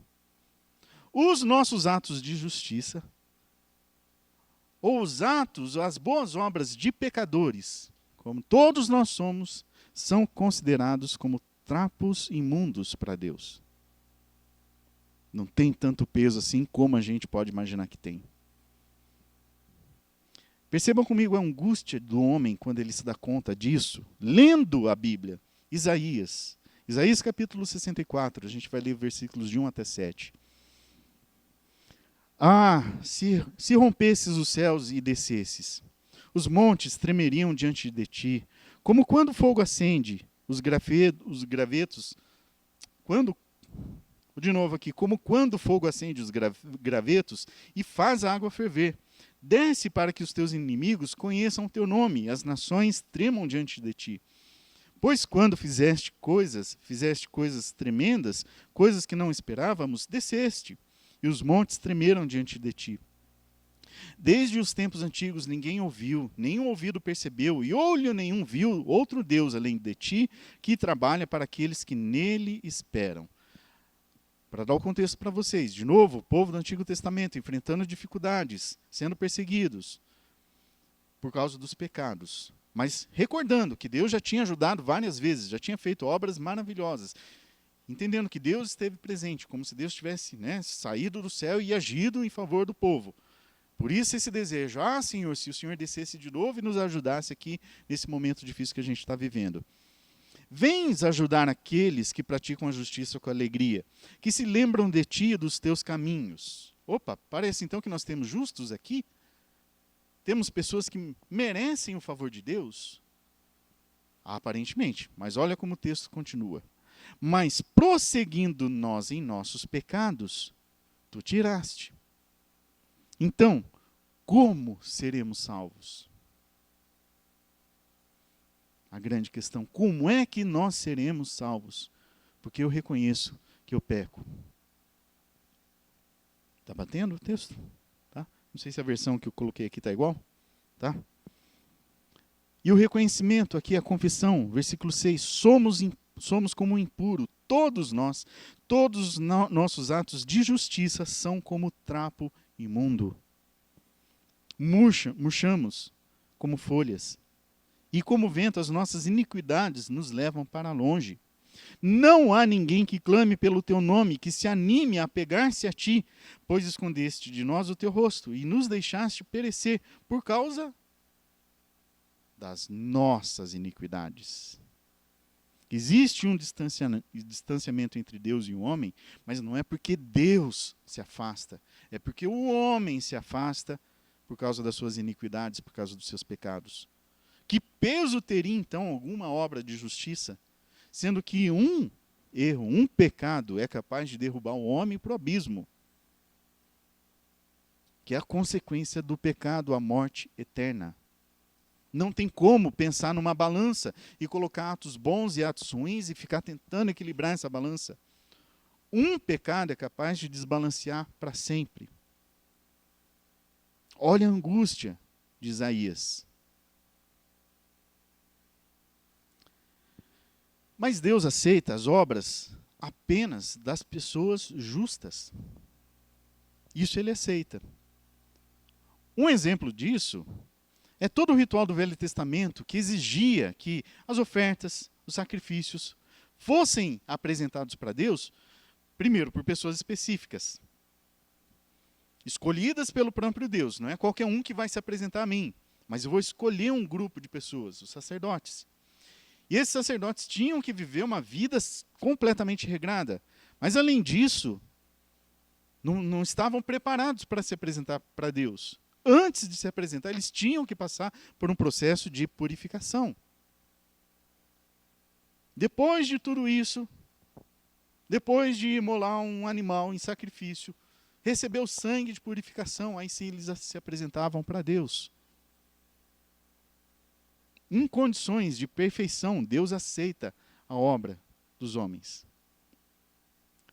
os nossos atos de justiça, ou os atos, as boas obras de pecadores, como todos nós somos, são considerados como trapos imundos para Deus. Não tem tanto peso assim como a gente pode imaginar que tem. Percebam comigo a angústia do homem quando ele se dá conta disso, lendo a Bíblia. Isaías capítulo 64, a gente vai ler versículos de 1 até 7. Se rompesses os céus e descesses, os montes tremeriam diante de ti, como quando o fogo acende, os gravetos, como quando o fogo acende os gravetos e faz a água ferver. Desce para que os teus inimigos conheçam o teu nome, as nações tremam diante de ti. Pois quando fizeste coisas tremendas, coisas que não esperávamos, desceste, e os montes tremeram diante de ti. Desde os tempos antigos ninguém ouviu, nenhum ouvido percebeu, e olho nenhum viu outro Deus além de ti, que trabalha para aqueles que nele esperam. Para dar o contexto para vocês, de novo, o povo do Antigo Testamento enfrentando dificuldades, sendo perseguidos por causa dos pecados. Mas recordando que Deus já tinha ajudado várias vezes, já tinha feito obras maravilhosas. Entendendo que Deus esteve presente, como se Deus tivesse saído do céu e agido em favor do povo. Por isso esse desejo, Senhor, se o Senhor descesse de novo e nos ajudasse aqui nesse momento difícil que a gente está vivendo. Vens ajudar aqueles que praticam a justiça com alegria, que se lembram de ti e dos teus caminhos. Opa, parece então que nós temos justos aqui? Temos pessoas que merecem o favor de Deus? Aparentemente, mas olha como o texto continua. Mas prosseguindo nós em nossos pecados, tu tiraste. Então, como seremos salvos? A grande questão, como é que nós seremos salvos? Porque eu reconheço que eu peco. Está batendo o texto? Tá? Não sei se a versão que eu coloquei aqui está igual. Tá? E o reconhecimento aqui, a confissão, versículo 6, somos como impuro, todos nós, todos os nossos atos de justiça são como trapo imundo. Murchamos como folhas. E como vento, as nossas iniquidades nos levam para longe. Não há ninguém que clame pelo teu nome, que se anime a pegar-se a ti, pois escondeste de nós o teu rosto e nos deixaste perecer por causa das nossas iniquidades. Existe um distanciamento entre Deus e o homem, mas não é porque Deus se afasta, é porque o homem se afasta por causa das suas iniquidades, por causa dos seus pecados. Que peso teria, então, alguma obra de justiça, sendo que um erro, um pecado é capaz de derrubar o homem para o abismo, que é a consequência do pecado, a morte eterna. Não tem como pensar numa balança e colocar atos bons e atos ruins e ficar tentando equilibrar essa balança. Um pecado é capaz de desbalancear para sempre. Olha a angústia de Isaías. Mas Deus aceita as obras apenas das pessoas justas. Isso ele aceita. Um exemplo disso é todo o ritual do Velho Testamento que exigia que as ofertas, os sacrifícios, fossem apresentados para Deus, primeiro, por pessoas específicas, escolhidas pelo próprio Deus. Não é qualquer um que vai se apresentar a mim, mas eu vou escolher um grupo de pessoas, os sacerdotes. E esses sacerdotes tinham que viver uma vida completamente regrada. Mas, além disso, não estavam preparados para se apresentar para Deus. Antes de se apresentar, eles tinham que passar por um processo de purificação. Depois de tudo isso, depois de imolar um animal em sacrifício, receber o sangue de purificação, aí sim eles se apresentavam para Deus. Em condições de perfeição, Deus aceita a obra dos homens.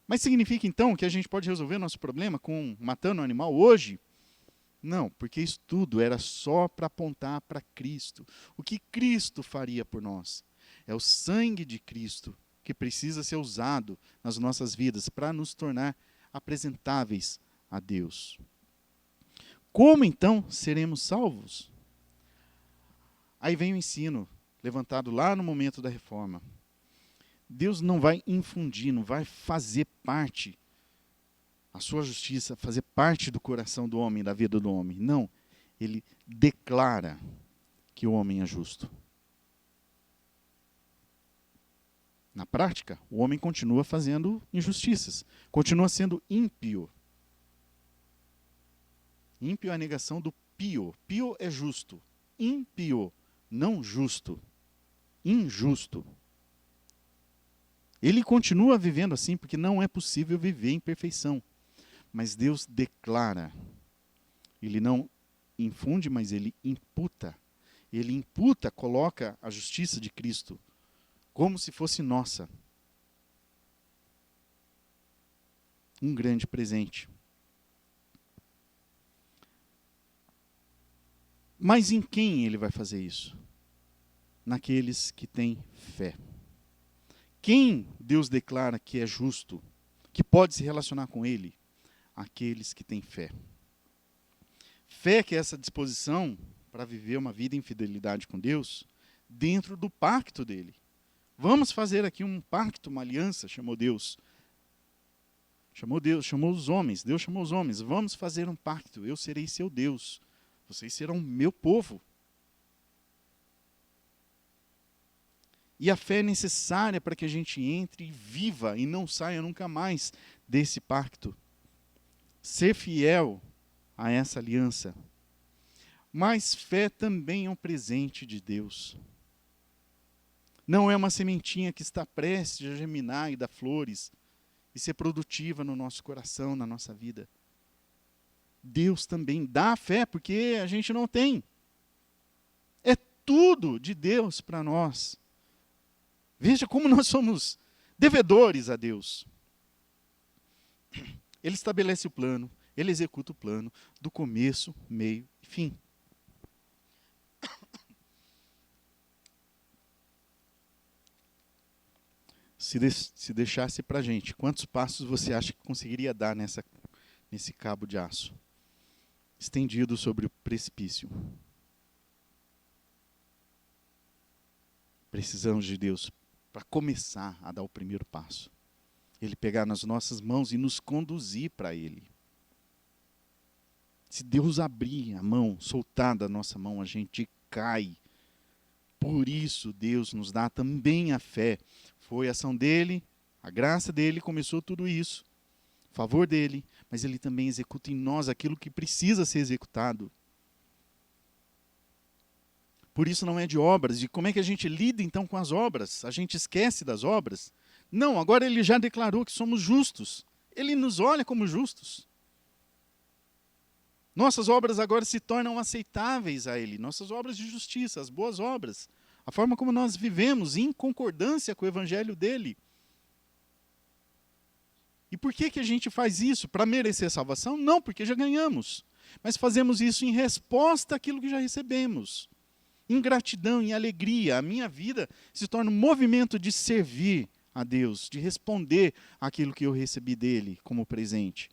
Mas significa então que a gente pode resolver nosso problema com matando um animal hoje? Não, porque isso tudo era só para apontar para Cristo. O que Cristo faria por nós? É o sangue de Cristo que precisa ser usado nas nossas vidas para nos tornar apresentáveis a Deus. Como então seremos salvos? Aí vem o ensino, levantado lá no momento da reforma. Deus não vai infundir, não vai fazer parte, a sua justiça, fazer parte do coração do homem, da vida do homem. Não, ele declara que o homem é justo. Na prática, o homem continua fazendo injustiças, continua sendo ímpio. Ímpio é a negação do pio. Pio é justo. Ímpio, não justo. Injusto. Ele continua vivendo assim porque não é possível viver em perfeição. Mas Deus declara. Ele não infunde, mas ele imputa. Ele imputa, coloca a justiça de Cristo como se fosse nossa. Um grande presente. Mas em quem ele vai fazer isso? Naqueles que têm fé. Quem Deus declara que é justo, que pode se relacionar com ele? Aqueles que têm fé. Fé que é essa disposição para viver uma vida em fidelidade com Deus dentro do pacto dele. Vamos fazer aqui um pacto, uma aliança, chamou Deus. Chamou os homens. Deus chamou os homens. Vamos fazer um pacto. Eu serei seu Deus. Vocês serão meu povo. E a fé é necessária para que a gente entre e viva e não saia nunca mais desse pacto. Ser fiel a essa aliança. Mas fé também é um presente de Deus. Não é uma sementinha que está prestes a germinar e dar flores e ser produtiva no nosso coração, na nossa vida. Deus também dá fé, porque a gente não tem. É tudo de Deus para nós. Veja como nós somos devedores a Deus. Ele estabelece o plano, ele executa o plano, do começo, meio e fim. Se deixasse para a gente, quantos passos você acha que conseguiria dar nesse cabo de aço? Estendido sobre o precipício. Precisamos de Deus para começar a dar o primeiro passo. Ele pegar nas nossas mãos e nos conduzir para Ele. Se Deus abrir a mão, soltar da nossa mão, a gente cai. Por isso Deus nos dá também a fé. Foi a ação dele, a graça dele começou tudo isso. A favor dele, mas ele também executa em nós aquilo que precisa ser executado. Por isso não é de obras. E como é que a gente lida então com as obras? A gente esquece das obras? Não, agora ele já declarou que somos justos. Ele nos olha como justos. Nossas obras agora se tornam aceitáveis a Ele. Nossas obras de justiça, as boas obras. A forma como nós vivemos em concordância com o Evangelho dele. E por que a gente faz isso? Para merecer a salvação? Não, porque já ganhamos. Mas fazemos isso em resposta àquilo que já recebemos. Em gratidão, em alegria. A minha vida se torna um movimento de servir a Deus, de responder àquilo que eu recebi dele como presente.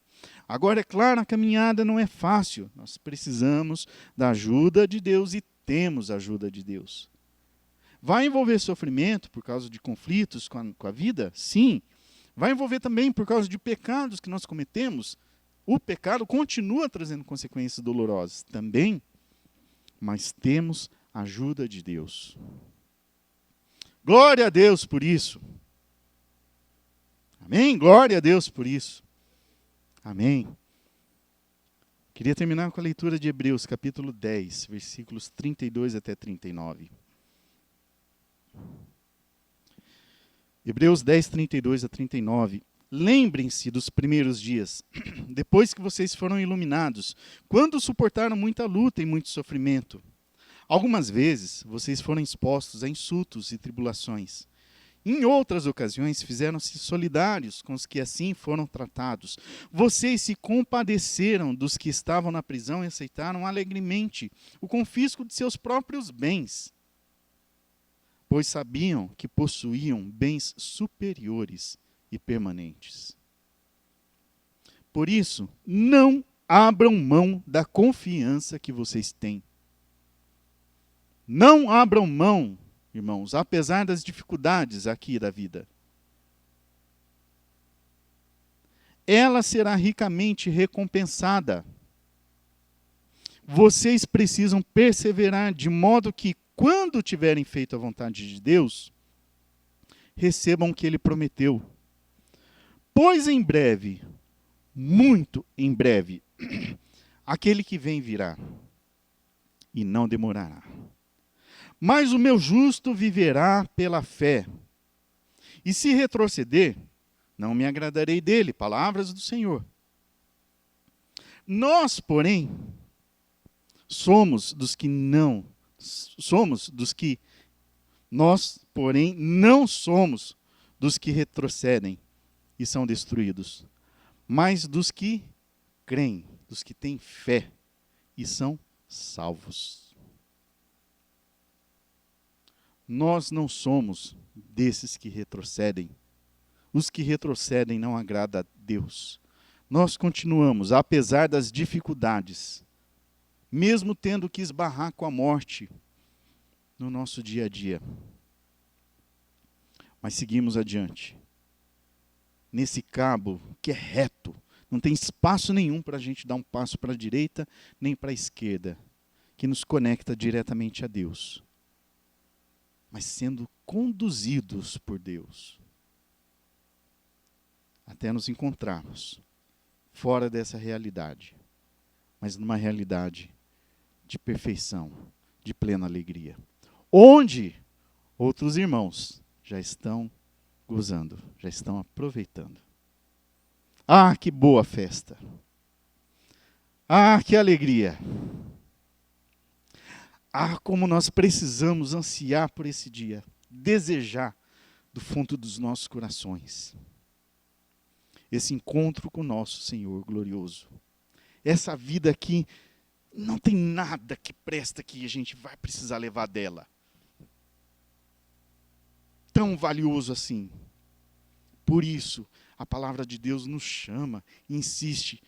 Agora, é claro, a caminhada não é fácil. Nós precisamos da ajuda de Deus e temos a ajuda de Deus. Vai envolver sofrimento por causa de conflitos com a vida? Sim. Vai envolver também por causa de pecados que nós cometemos. O pecado continua trazendo consequências dolorosas também. Mas temos a ajuda de Deus. Glória a Deus por isso. Amém? Glória a Deus por isso. Amém. Queria terminar com a leitura de Hebreus, capítulo 10, versículos 32 até 39. Hebreus 10, 32 a 39. Lembrem-se dos primeiros dias, depois que vocês foram iluminados, quando suportaram muita luta e muito sofrimento. Algumas vezes, vocês foram expostos a insultos e tribulações. Em outras ocasiões, fizeram-se solidários com os que assim foram tratados. Vocês se compadeceram dos que estavam na prisão e aceitaram alegremente o confisco de seus próprios bens, pois sabiam que possuíam bens superiores e permanentes. Por isso, não abram mão da confiança que vocês têm. Não abram mão, irmãos, apesar das dificuldades aqui da vida. Ela será ricamente recompensada. Vocês precisam perseverar de modo que, quando tiverem feito a vontade de Deus, recebam o que Ele prometeu. Pois em breve, muito em breve, aquele que vem virá, e não demorará. Mas o meu justo viverá pela fé. E se retroceder, não me agradarei dele. Palavras do Senhor. Nós, porém, nós, porém, não somos dos que retrocedem e são destruídos, mas dos que creem, dos que têm fé e são salvos. Nós não somos desses que retrocedem. Os que retrocedem não agradam a Deus. Nós continuamos, apesar das dificuldades, mesmo tendo que esbarrar com a morte no nosso dia a dia. Mas seguimos adiante. Nesse cabo que é reto, não tem espaço nenhum para a gente dar um passo para a direita nem para a esquerda, que nos conecta diretamente a Deus. Mas sendo conduzidos por Deus, até nos encontrarmos fora dessa realidade, mas numa realidade de perfeição, de plena alegria, onde outros irmãos já estão gozando, já estão aproveitando. Ah, que boa festa! Ah, que alegria! Ah, como nós precisamos ansiar por esse dia, desejar do fundo dos nossos corações esse encontro com o nosso Senhor glorioso. Essa vida aqui não tem nada que presta que a gente vai precisar levar dela. Tão valioso assim. Por isso, a palavra de Deus nos chama e insiste,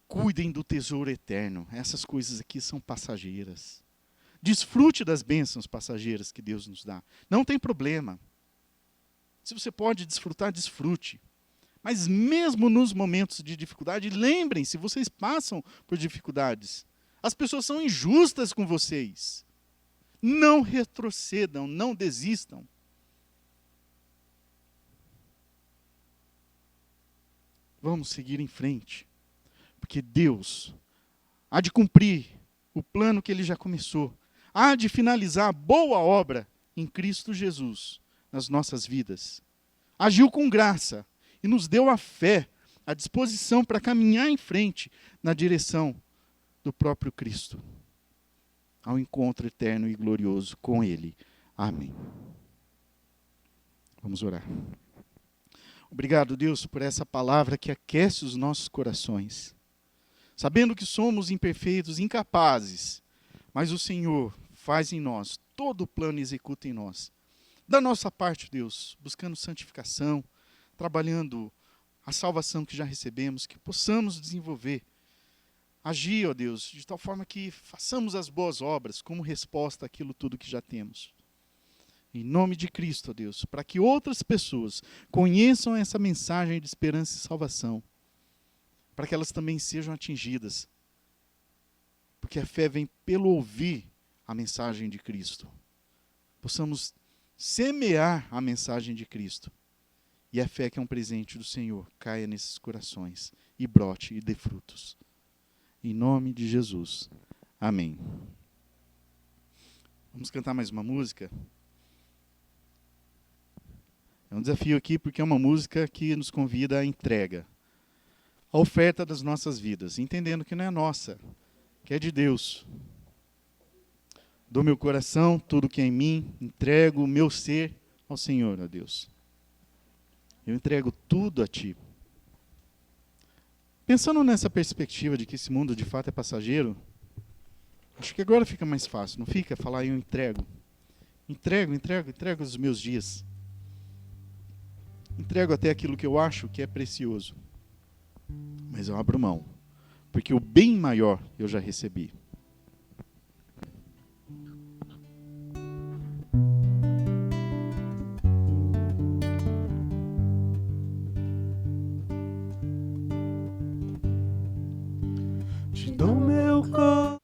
cuidem do tesouro eterno. Essas coisas aqui são passageiras. Desfrute das bênçãos passageiras que Deus nos dá. Não tem problema. Se você pode desfrutar, desfrute. Mas mesmo nos momentos de dificuldade, lembrem-se, vocês passam por dificuldades. As pessoas são injustas com vocês. Não retrocedam, não desistam. Vamos seguir em frente. Porque Deus há de cumprir o plano que Ele já começou. Há de finalizar a boa obra em Cristo Jesus nas nossas vidas. Agiu com graça e nos deu a fé, a disposição para caminhar em frente na direção do próprio Cristo, ao encontro eterno e glorioso com Ele. Amém. Vamos orar. Obrigado, Deus, por essa palavra que aquece os nossos corações. Sabendo que somos imperfeitos, incapazes, mas o Senhor faz em nós, todo o plano executa em nós. Da nossa parte, Deus, buscando santificação, trabalhando a salvação que já recebemos, que possamos desenvolver, agir, ó Deus, de tal forma que façamos as boas obras como resposta àquilo tudo que já temos. Em nome de Cristo, ó Deus, para que outras pessoas conheçam essa mensagem de esperança e salvação, para que elas também sejam atingidas. Porque a fé vem pelo ouvir a mensagem de Cristo. Possamos semear a mensagem de Cristo. E a fé, que é um presente do Senhor, caia nesses corações e brote e dê frutos. Em nome de Jesus. Amém. Vamos cantar mais uma música? É um desafio aqui porque é uma música que nos convida à entrega, à oferta das nossas vidas, entendendo que não é nossa, que é de Deus. Dou meu coração, tudo que é em mim, entrego o meu ser ao Senhor, ó Deus. Eu entrego tudo a Ti. Pensando nessa perspectiva de que esse mundo de fato é passageiro, acho que agora fica mais fácil, não fica? Falar eu entrego. Entrego os meus dias. Entrego até aquilo que eu acho que é precioso. Mas eu abro mão, porque o bem maior eu já recebi. Te dou meu coração.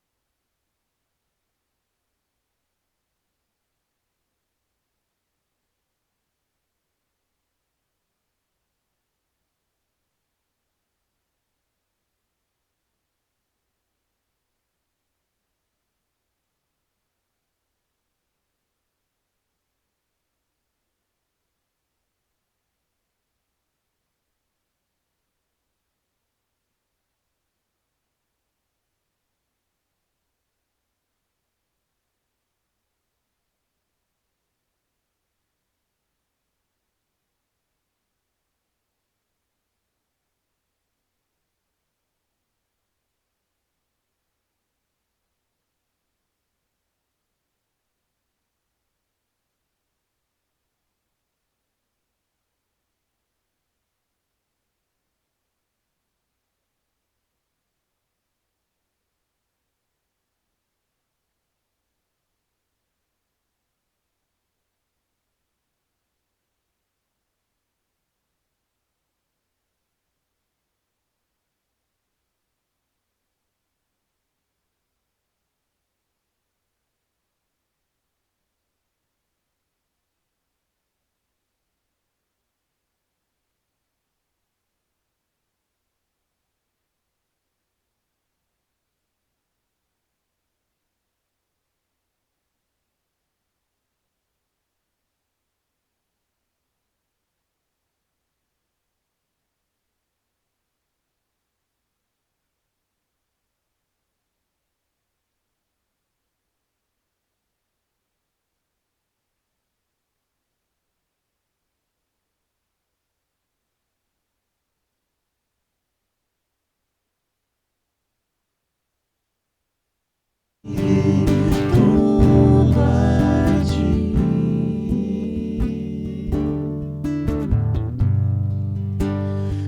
Tudo a Ti.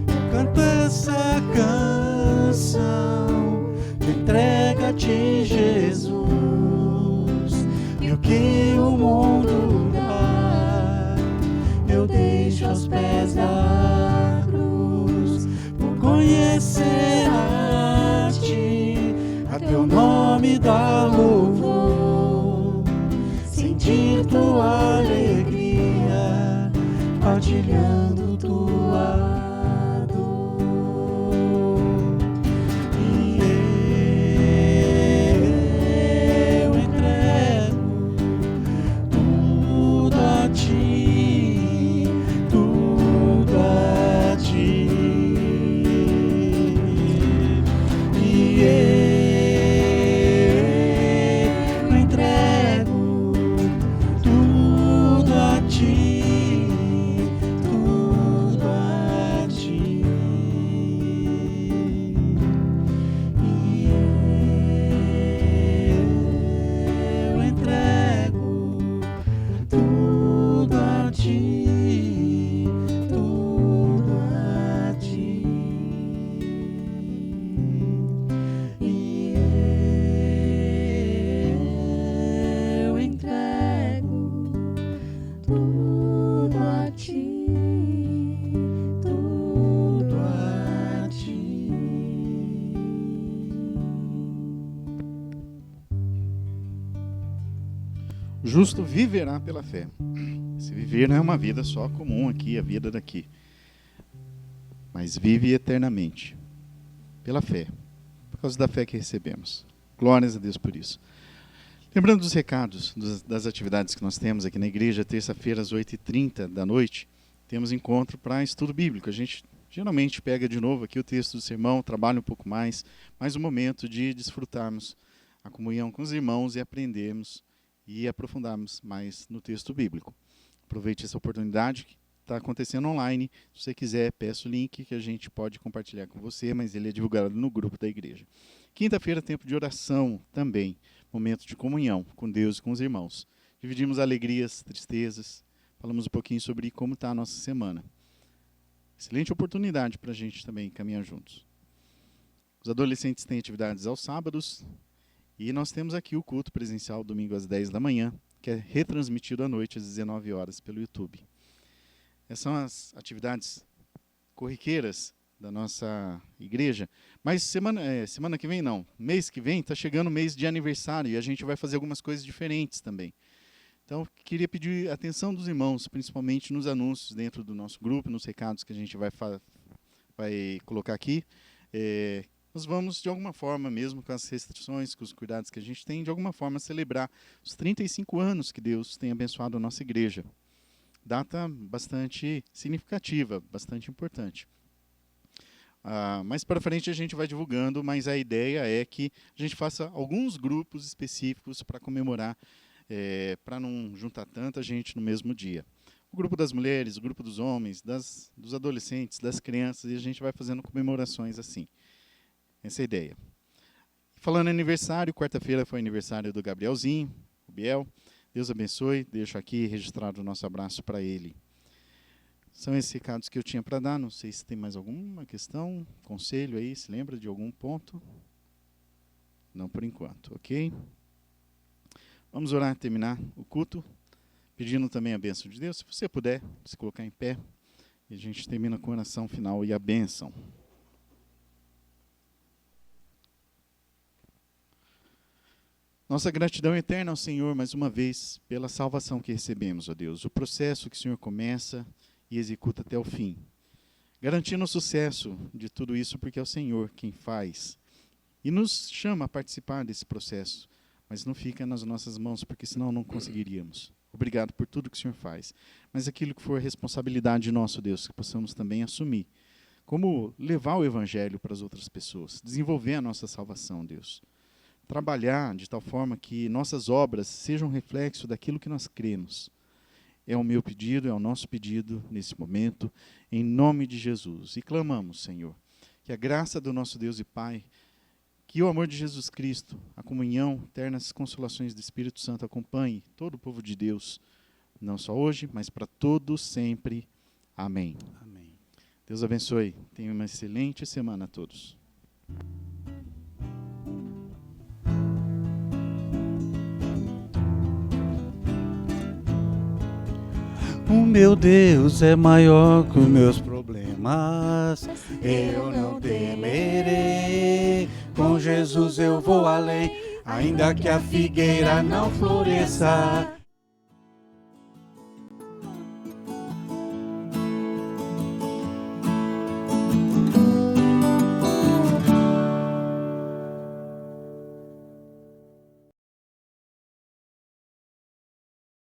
Eu canto essa canção de entrega a Ti, Jesus, e o que o mundo dá eu deixo aos pés da cruz, por conhecer a Ti, a Teu nome dá louvor. O justo viverá pela fé. Esse viver não é uma vida só comum aqui, a vida daqui. Mas vive eternamente. Pela fé. Por causa da fé que recebemos. Glórias a Deus por isso. Lembrando dos recados, das atividades que nós temos aqui na igreja, terça-feira às 8h30 da noite, temos encontro para estudo bíblico. A gente geralmente pega de novo aqui o texto do sermão, trabalha um pouco mais um momento de desfrutarmos a comunhão com os irmãos e aprendermos e aprofundarmos mais no texto bíblico. Aproveite essa oportunidade que está acontecendo online. Se você quiser, peço o link que a gente pode compartilhar com você, mas ele é divulgado no grupo da igreja. Quinta-feira, tempo de oração também, momento de comunhão com Deus e com os irmãos. Dividimos alegrias, tristezas, falamos um pouquinho sobre como está a nossa semana. Excelente oportunidade para a gente também caminhar juntos. Os adolescentes têm atividades aos sábados e nós temos aqui o culto presencial domingo às 10 da manhã, que é retransmitido à noite às 19 horas pelo YouTube. Essas são as atividades corriqueiras da nossa igreja, mas semana que vem não, mês que vem está chegando o mês de aniversário e a gente vai fazer algumas coisas diferentes também. Então, queria pedir a atenção dos irmãos, principalmente nos anúncios dentro do nosso grupo, nos recados que a gente vai colocar aqui. Nós vamos, de alguma forma, mesmo com as restrições, com os cuidados que a gente tem, de alguma forma celebrar os 35 anos que Deus tem abençoado a nossa igreja. Data bastante significativa, bastante importante. Mais para frente a gente vai divulgando, mas a ideia é que a gente faça alguns grupos específicos para comemorar, para não juntar tanta gente no mesmo dia. O grupo das mulheres, o grupo dos homens, dos adolescentes, das crianças, e a gente vai fazendo comemorações assim. Essa é a ideia. Falando em aniversário, quarta-feira foi aniversário do Gabrielzinho, o Biel. Deus abençoe, deixo aqui registrado o nosso abraço para ele. São esses recados que eu tinha para dar, não sei se tem mais alguma questão, conselho aí, se lembra de algum ponto? Não por enquanto, ok? Vamos orar, terminar o culto, pedindo também a bênção de Deus. Se você puder, se colocar em pé, e a gente termina com a oração final e a bênção. Nossa gratidão eterna ao Senhor, mais uma vez, pela salvação que recebemos, ó Deus. O processo que o Senhor começa e executa até o fim. Garantindo o sucesso de tudo isso, porque é o Senhor quem faz. E nos chama a participar desse processo, mas não fica nas nossas mãos, porque senão não conseguiríamos. Obrigado por tudo que o Senhor faz. Mas aquilo que for responsabilidade nossa, Deus, que possamos também assumir. Como levar o Evangelho para as outras pessoas. Desenvolver a nossa salvação, Deus. Trabalhar de tal forma que nossas obras sejam reflexo daquilo que nós cremos. É o meu pedido, é o nosso pedido nesse momento, em nome de Jesus. E clamamos, Senhor, que a graça do nosso Deus e Pai, que o amor de Jesus Cristo, a comunhão, eternas consolações do Espírito Santo acompanhe todo o povo de Deus, não só hoje, mas para todos sempre. Amém. Amém. Deus abençoe. Tenham uma excelente semana a todos. O meu Deus é maior que os meus problemas. Eu não temerei. Com Jesus eu vou além. Ainda que a figueira não floresça,